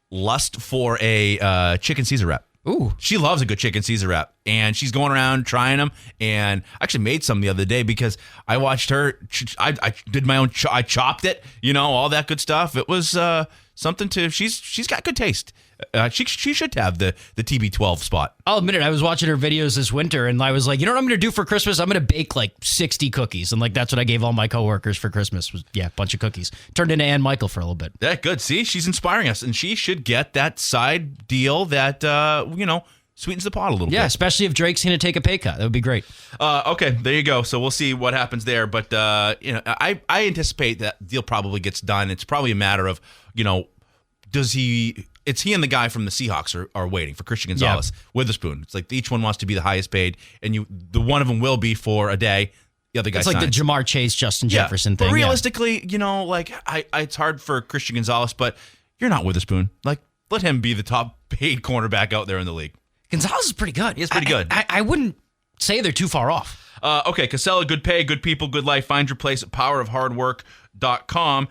lust for a chicken Caesar wrap. Ooh. She loves a good chicken Caesar wrap, and she's going around trying them, and I actually made some the other day because I watched her. I did my own, I chopped it, all that good stuff. It was something she's got good taste. She should have the TB12 spot. I'll admit it. I was watching her videos this winter, and I was like, you know what I'm going to do for Christmas? I'm going to bake like 60 cookies, and like that's what I gave all my coworkers for Christmas. Was a bunch of cookies. Turned into Ann Michael for a little bit. Yeah, good. See, she's inspiring us, and she should get that side deal that sweetens the pot a little bit. Yeah, especially if Drake's going to take a pay cut. That would be great. Okay, there you go. So we'll see what happens there, but I anticipate that deal probably gets done. It's probably a matter of It's he and the guy from the Seahawks are waiting for Christian Gonzalez, Witherspoon. It's like each one wants to be the highest paid, and the one of them will be for a day. The other guy. It's like signs. the Jamar Chase, Justin Jefferson thing. But realistically, it's hard for Christian Gonzalez, but you're not Witherspoon. Like, let him be the top paid cornerback out there in the league. Gonzalez is pretty good. He's pretty good. I wouldn't say they're too far off. Okay, Casella, good pay, good people, good life. Find your place at powerofhardwork.com.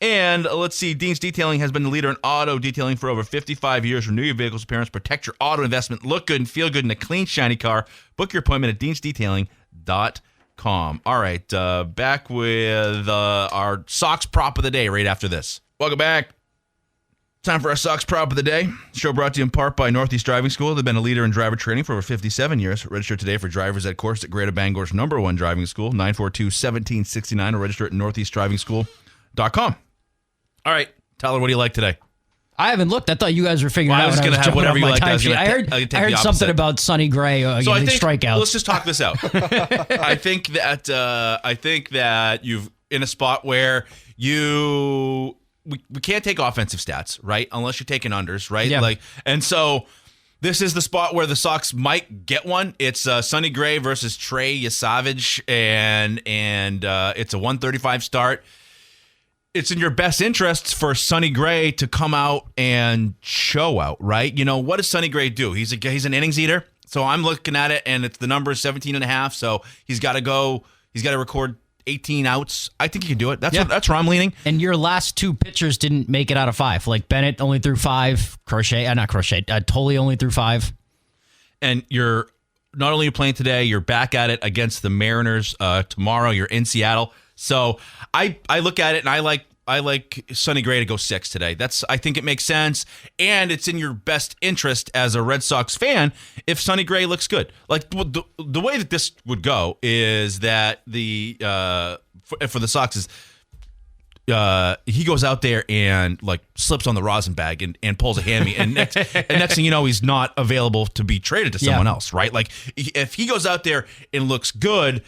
And let's see, Dean's Detailing has been the leader in auto detailing for over 55 years. Renew your vehicle's appearance, protect your auto investment, look good and feel good in a clean, shiny car. Book your appointment at deansdetailing.com. All right, back with our Sox prop of the day right after this. Welcome back. Time for our Sox prop of the day. Show brought to you in part by Northeast Driving School. They've been a leader in driver training for over 57 years. Register today for driver's ed course at Greater Bangor's #1 driving school, 942-1769, or register at northeastdrivingschool.com. All right, Tyler, what do you like today? I haven't looked. I thought you guys were figuring out. I was going to have whatever you like. I heard something about Sonny Gray getting strikeouts. Let's just talk this out. I think that you've in a spot where we can't take offensive stats, right? Unless you're taking unders, right? Yeah. And so this is the spot where the Sox might get one. It's Sonny Gray versus Trey Yasavage, and it's a 135 start. It's in your best interests for Sonny Gray to come out and show out, right? What does Sonny Gray do? He's an innings eater. So I'm looking at it, and it's the number is 17.5. So he's got to record 18 outs. I think he can do it. That's where I'm leaning. And your last two pitchers didn't make it out of 5. Like Bennett only threw 5. Tolley only threw 5. And you're not only playing today, you're back at it against the Mariners tomorrow. You're in Seattle. So I look at it and I like Sonny Gray to go 6 today. I think it makes sense, and it's in your best interest as a Red Sox fan if Sonny Gray looks good. Like the way that this would go is that for the Sox is he goes out there and like slips on the rosin bag and pulls a hammy, and next thing you know, he's not available to be traded to someone else, right? Like if he goes out there and looks good,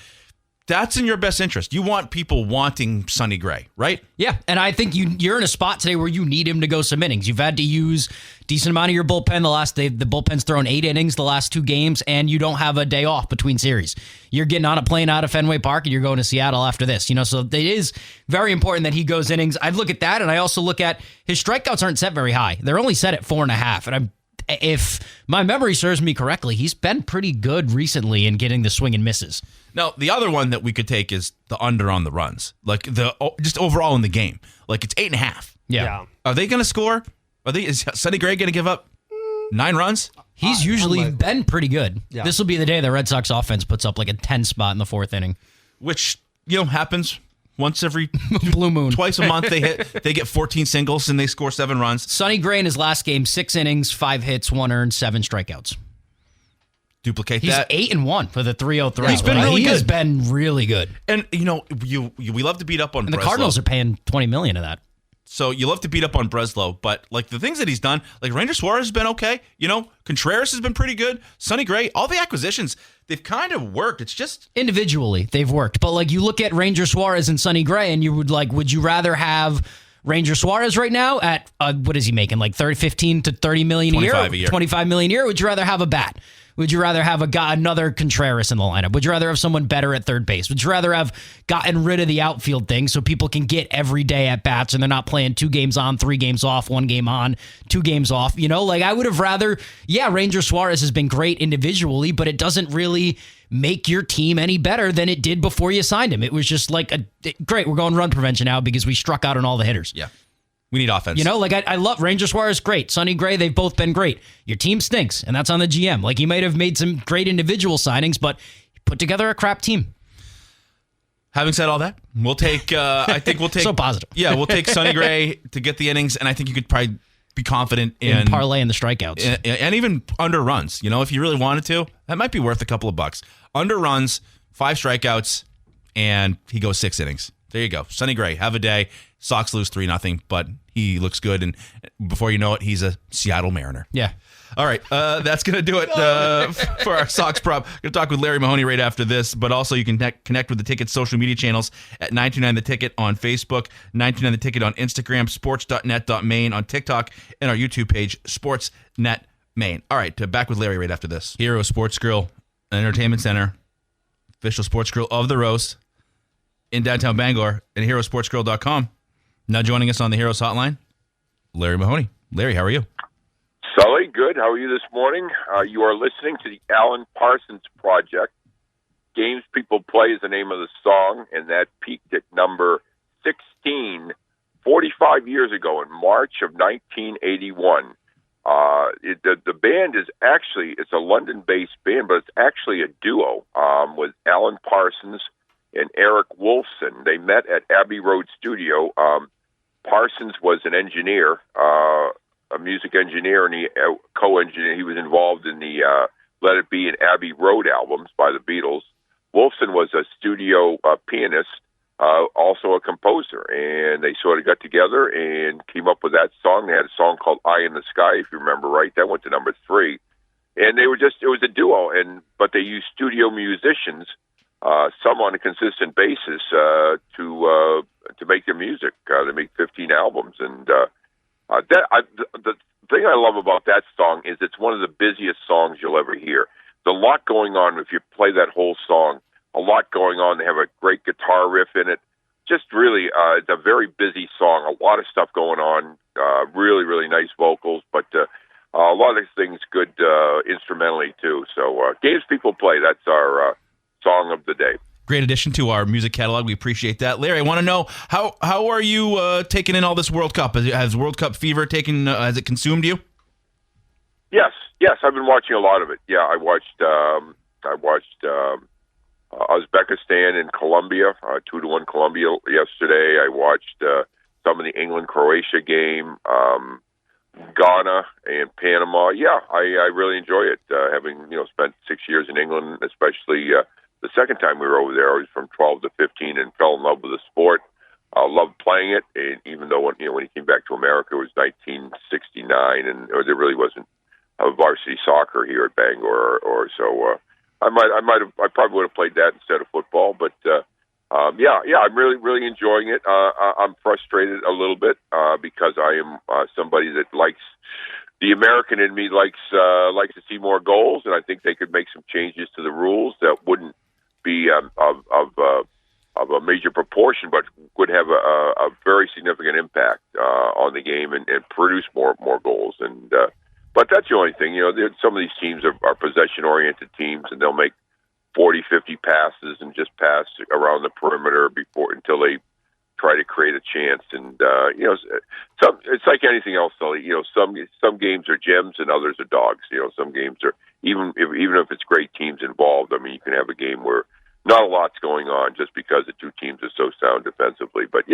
that's in your best interest. You want people wanting Sonny Gray, right? Yeah, and I think you're in a spot today where you need him to go some innings. You've had to use a decent amount of your bullpen. The bullpen's thrown 8 innings the last 2 games, and you don't have a day off between series. You're getting on a plane out of Fenway Park, and you're going to Seattle after this. So it is very important that he goes innings. I look at that, and I also look at his strikeouts aren't set very high. They're only set at 4.5, and if my memory serves me correctly, he's been pretty good recently in getting the swing and misses. Now, the other one that we could take is the under on the runs, like just overall in the game. Like it's 8.5. Yeah. Are they going to score? Is Sonny Gray going to give up 9 runs? He's usually been pretty good. Yeah. This will be the day the Red Sox offense puts up like a 10 spot in the 4th inning. Which, happens once every blue moon. Twice a month. They get 14 singles and they score 7 runs. Sonny Gray in his last game, 6 innings, 5 hits, 1 earned, 7 strikeouts. Duplicate He's that. 8-1 for the 303. He's been really He has good. been really good. And we love to beat up on And the Breslow. Cardinals are paying $20 million of that. So you love to beat up on Breslow, but like the things that he's done, like Ranger Suarez has been okay. Contreras has been pretty good. Sonny Gray, all the acquisitions, they've kind of worked. It's just Individually, they've worked. But like you look at Ranger Suarez and Sonny Gray, and would you rather have Ranger Suarez right now at what is he making, like 15 to 30 million a year? 25 a year. 25 million a year? Or would you rather have a bat? Would you rather have another Contreras in the lineup? Would you rather have someone better at third base? Would you rather have gotten rid of the outfield thing so people can get every day at bats and they're not playing 2 games on, 3 games off, 1 game on, 2 games off? I would have rather, Ranger Suarez has been great individually, but it doesn't really make your team any better than it did before you signed him. It was just like, great, we're going run prevention now because we struck out on all the hitters. Yeah. We need offense. I love Ranger Suarez, great. Sonny Gray, they've both been great. Your team stinks, and that's on the GM. Like, he might have made some great individual signings, but put together a crap team. Having said all that, we'll take, I think we'll take. So positive. Yeah, we'll take Sonny Gray to get the innings, and I think you could probably be confident in parlay and the strikeouts. And even under runs. If you really wanted to, that might be worth a couple of bucks. Under runs, 5 strikeouts, and he goes 6 innings. There you go. Sonny Gray, have a day. Sox lose 3-0, but he looks good, and before you know it, he's a Seattle Mariner. Yeah. All right, that's going to do it for our Sox prop. Going to talk with Larry Mahoney right after this, but also you can connect with the Ticket's social media channels at 929 The Ticket on Facebook, 929 The Ticket on Instagram, sports.net.maine on TikTok, and our YouTube page, Sportsnet Maine. All right, back with Larry right after this. Hero Sports Grill and Entertainment Center, official sports grill of the Roast in downtown Bangor, and herosportsgrill.com. Now joining us on the Heroes Hotline, Larry Mahoney. Larry, how are you? Sully, good. How are you this morning? You are listening to the Alan Parsons Project. Games People Play is the name of the song, and that peaked at number 16 45 years ago in March of 1981. The band is actually, it's a London-based band, but it's actually a duo with Alan Parsons and Eric Wolfson. They met at Abbey Road Studio. Parsons was an engineer, a music engineer, and he co-engineer. He was involved in the Let It Be and Abbey Road albums by the Beatles. Wolfson was a studio pianist, also a composer, and they sort of got together and came up with that song. They had a song called "Eye in the Sky," if you remember right. That went to number 3, and it was a duo, but they used studio musicians. Some on a consistent basis to make their music. They make 15 albums, and the thing I love about that song is it's one of the busiest songs you'll ever hear. There's a lot going on if you play that whole song. A lot going on. They have a great guitar riff in it. Just really, it's a very busy song. A lot of stuff going on. Really, really nice vocals, but a lot of things good instrumentally too. So Games People Play. That's our song of the day. Great addition to our music catalog. We appreciate that. Larry, I want to know, how are you taking in all this World Cup? Has World Cup fever has it consumed you? Yes, I've been watching a lot of it. Yeah, I watched Uzbekistan and Colombia, 2-1 Colombia yesterday. I watched some of the England-Croatia game, Ghana and Panama. Yeah, I really enjoy it. Having spent 6 years in England, especially the second time we were over there, I was from 12 to 15 and fell in love with the sport. Loved playing it, and even though when he came back to America, it was 1969, and there really wasn't varsity soccer here at Bangor or so. I probably would have played that instead of football. But I'm really enjoying it. I'm frustrated a little bit because I am somebody that likes. The American in me likes to see more goals, and I think they could make some changes to the rules that wouldn't be of a major proportion, but would have a very significant impact on the game and produce more goals. And but that's the only thing. Some of these teams are possession-oriented teams, and they'll make 40, 50 passes and just pass around the perimeter until they try to create a chance. And it's like anything else, though. Some games are gems and others are dogs. Some games are even if it's great teams involved. I mean, you can have a game where not a lot's going on just because the two teams are so sound defensively. But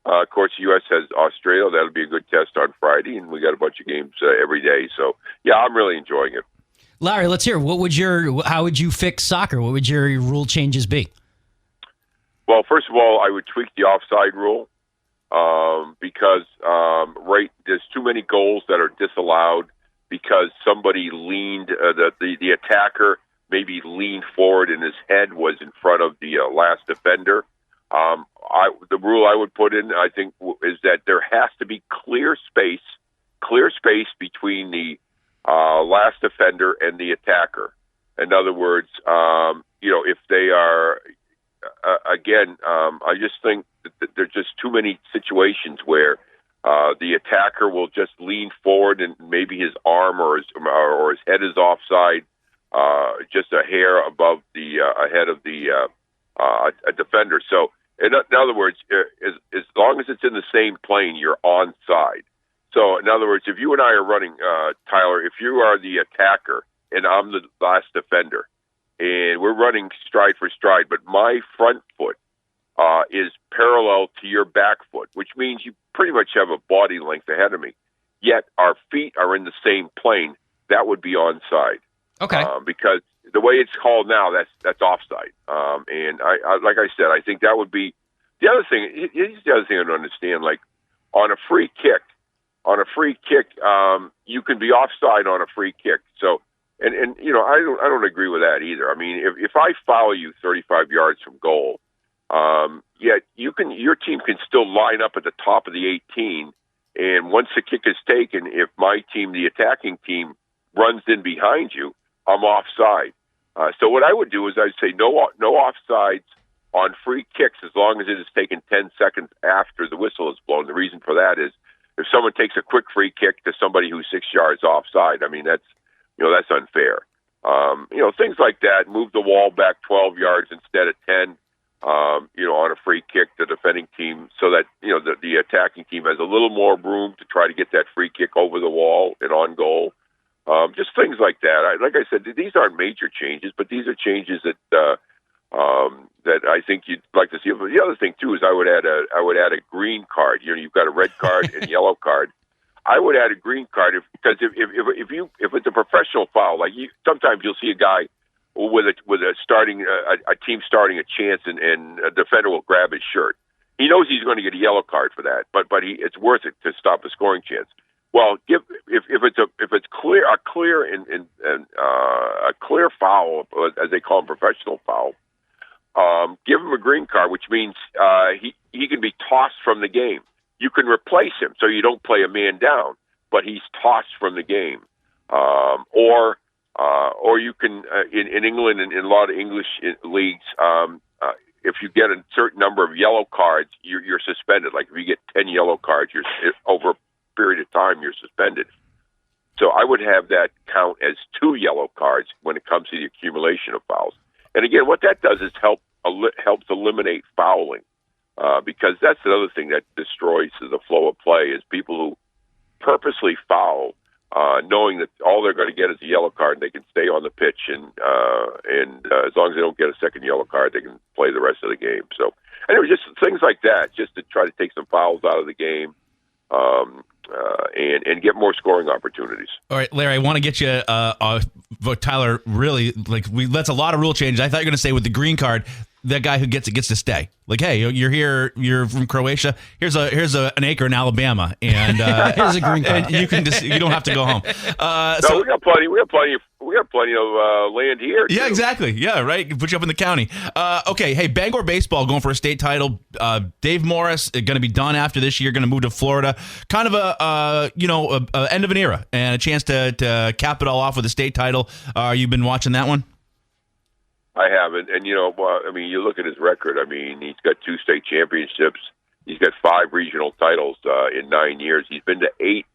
of course, the U.S. has Australia. That'll be a good test on Friday, and we got a bunch of games every day. So I'm really enjoying it. Larry, let's hear. How would you fix soccer? What would your rule changes be? Well, first of all, I would tweak the offside rule because there's too many goals that are disallowed because somebody leaned the attacker maybe leaned forward and his head was in front of the last defender. The rule I would put in, I think, is that there has to be clear space between the last defender and the attacker. In other words, if they are, I just think that there's just too many situations where the attacker will just lean forward and maybe his arm or his head is offside, just a hair above the head of the a defender. So, in other words, as long as it's in the same plane, you're onside. So, in other words, if you and I are running, Tyler, if you are the attacker and I'm the last defender, and we're running stride for stride, but my front foot is parallel to your back foot, which means you pretty much have a body length ahead of me, yet our feet are in the same plane, that would be onside. Okay. Because the way it's called now, that's offside. And I like I said, I think that would be the other thing. Here's the other thing I don't understand. Like on a free kick, you can be offside on a free kick. So, and I don't agree with that either. I mean, if I foul you 35 yards from goal, yet your team can still line up at the top of the 18, and once the kick is taken, if my team, the attacking team, runs in behind you, I'm offside. So what I would do is I'd say no offsides on free kicks as long as it is taken 10 seconds after the whistle is blown. The reason for that is if someone takes a quick free kick to somebody who's 6 yards offside, I mean, that's unfair. Things like that, move the wall back 12 yards instead of 10, on a free kick, the defending team, so that, the attacking team has a little more room to try to get that free kick over the wall and on goal. Just things like that. Like I said, these aren't major changes, but these are changes that I think you'd like to see. But the other thing too is I would add a green card. You've got a red card and yellow card. I would add a green card because if it's a professional foul, like sometimes you'll see a guy with a team starting a chance and a defender will grab his shirt. He knows he's going to get a yellow card for that, but it's worth it to stop a scoring chance. Well, if it's a clear foul, as they call them, professional foul, give him a green card, which means he can be tossed from the game. You can replace him, so you don't play a man down, but he's tossed from the game. Or you can in England and in a lot of English leagues, if you get a certain number of yellow cards, you're suspended. Like if you get 10 yellow cards, you're over period of time you're suspended. So I would have that count as 2 yellow cards when it comes to the accumulation of fouls. And again, what that does is helps eliminate fouling, because that's the other thing that destroys the flow of play is people who purposely foul, knowing that all they're going to get is a yellow card and they can stay on the pitch, and as long as they don't get a second yellow card, they can play the rest of the game. So anyway, just things like that, just to try to take some fouls out of the game. And get more scoring opportunities. All right, Larry, I want to get you, Tyler, really, that's a lot of rule changes. I thought you were going to say with the green card, that guy who gets to stay. Like, hey, you're here, you're from Croatia. Here's an acre in Alabama, and Here's a green card. and you don't have to go home. No, we got plenty. We got plenty of land here. Yeah, too. exactly. Yeah, right. Put you up in the county. Okay, hey, Bangor baseball going for a state title. Dave Morris going to be done after this year. Going to move to Florida. Kind of a end of an era and a chance to cap it all off with a state title. You've been watching that one? I haven't, and you look at his record. I mean, he's got 2 state championships. He's got 5 regional titles in 9 years. He's been to 8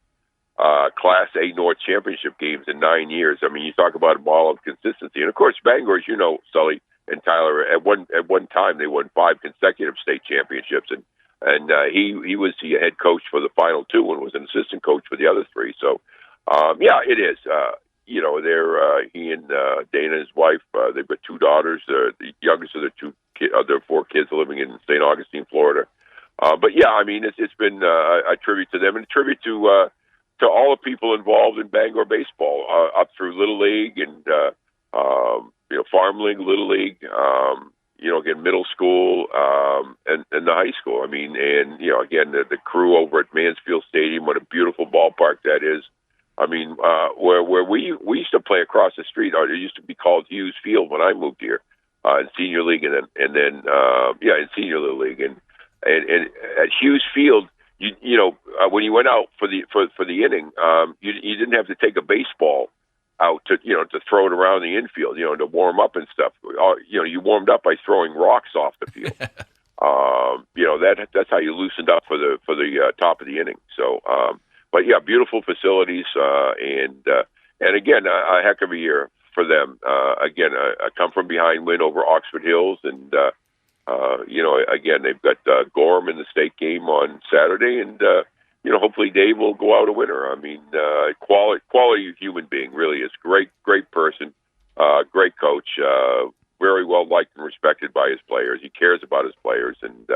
Class A North championship games in 9 years. I mean, you talk about a ball of consistency, and of course, Bangor, as you know, Sully and Tyler, at one time they won 5 consecutive state championships, and he was the head coach for the final 2 and was an assistant coach for the other 3. So, yeah, it is. He and Dana, his wife, they've got 2 daughters. The youngest of their 4 kids living in St. Augustine, Florida. But yeah, I mean, it's been a tribute to them and a tribute to all the people involved in Bangor baseball, up through Little League and Farm League, Little League. Again, middle school and the high school. I mean, and again, the crew over at Mansfield Stadium. What a beautiful ballpark that is. I mean, where we used to play across the street, or it used to be called Hughes Field when I moved here in senior league, and then in senior little league, and at Hughes Field, when you went out for the inning, you didn't have to take a baseball out to throw it around the infield, to warm up and stuff. You warmed up by throwing rocks off the field. That's how you loosened up for the top of the inning. So. But yeah, beautiful facilities, and again, a heck of a year for them. Again, a come from behind win over Oxford Hills, and again, they've got Gorham in the state game on Saturday, and hopefully Dave will go out a winner. I mean, quality human being, really is great person, great coach, very well liked and respected by his players. He cares about his players, and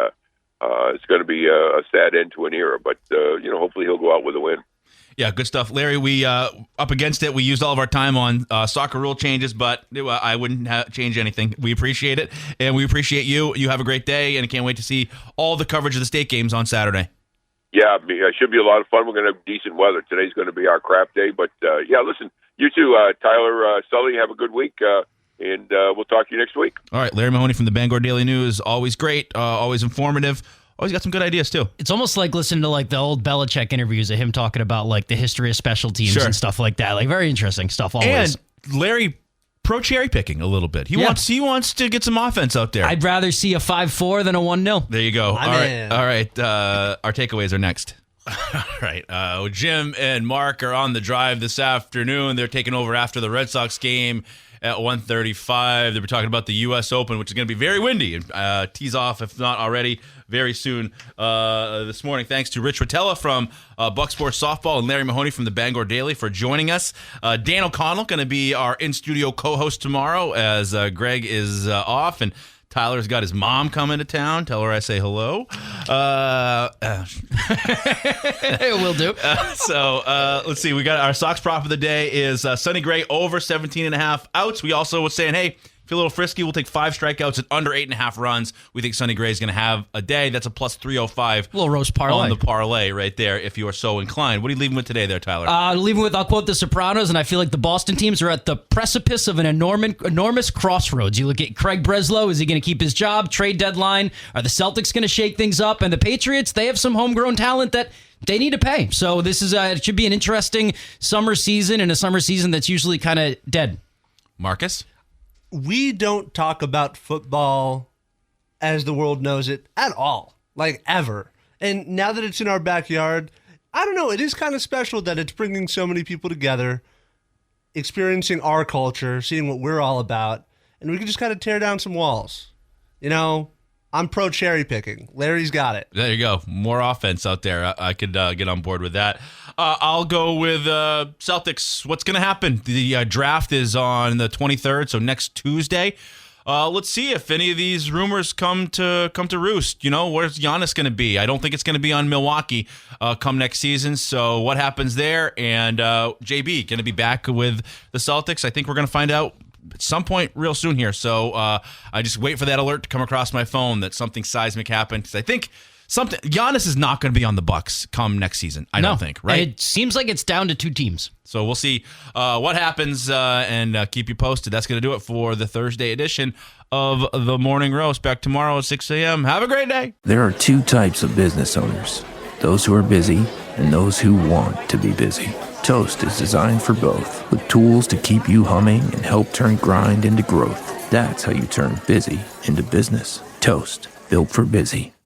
it's going to be a sad end to an era, but hopefully he'll go out with a win. Yeah, good stuff. Larry, we up against it. We used all of our time on soccer rule changes, but I wouldn't change anything. We appreciate it, and we appreciate you. You have a great day, and I can't wait to see all the coverage of the state games on Saturday. Yeah, it should be a lot of fun. We're going to have decent weather. Today's going to be our crap day, but listen, you too, Tyler, Sully, have a good week, and we'll talk to you next week. All right, Larry Mahoney from the Bangor Daily News. Always great, always informative. Always got some good ideas, too. It's almost like listening to like the old Belichick interviews of him talking about like the history of special teams and stuff like that. Like very interesting stuff always. And Larry pro cherry picking a little bit. He wants to get some offense out there. I'd rather see a 5-4 than a 1-0. There you go. All right. Our takeaways are next. All right. Jim and Mark are on the drive this afternoon. They're taking over after the Red Sox game at 1:35. They were talking about the U.S. Open, which is going to be very windy and tees off, if not already, very soon this morning. Thanks to Rich Rotella from Buck Sports Softball and Larry Mahoney from the Bangor Daily for joining us. Dan O'Connell going to be our in-studio co-host tomorrow as Greg is off, and Tyler's got his mom coming to town. Tell her I say hello. It will do. Let's see. We got our Sox prop of the day is Sonny Gray over 17.5 outs. We also were saying, hey, if you're a little frisky, we'll take 5 strikeouts at under 8.5 runs. We think Sonny Gray is going to have a day. That's a plus 305. A little roast parlay. On the parlay right there, if you are so inclined. What are you leaving with today there, Tyler? Leaving with, I'll quote The Sopranos, and I feel like the Boston teams are at the precipice of an enormous crossroads. You look at Craig Breslow. Is he going to keep his job? Trade deadline. Are the Celtics going to shake things up? And the Patriots, they have some homegrown talent that they need to pay. So this is it should be an interesting summer season, and a summer season that's usually kind of dead. Marcus? We don't talk about football as the world knows it at all, like ever. And now that it's in our backyard, I don't know, it is kind of special that it's bringing so many people together, experiencing our culture, seeing what we're all about, and we can just kind of tear down some walls. I'm pro cherry picking. Larry's got it. There you go. More offense out there. I could get on board with that. I'll go with Celtics. What's going to happen? The draft is on the 23rd, so next Tuesday. Let's see if any of these rumors come to roost. Where's Giannis going to be? I don't think it's going to be on Milwaukee come next season. So what happens there? And JB going to be back with the Celtics. I think we're going to find out at some point real soon here. So I just wait for that alert to come across my phone that something seismic happened. Because I think Giannis is not going to be on the Bucks come next season. I don't think, right? It seems like it's down to 2 teams. So we'll see what happens and keep you posted. That's going to do it for the Thursday edition of the Morning Roast. Back tomorrow at 6 a.m. Have a great day. There are 2 types of business owners, those who are busy and those who want to be busy. Toast is designed for both, with tools to keep you humming and help turn grind into growth. That's how you turn busy into business. Toast, built for busy.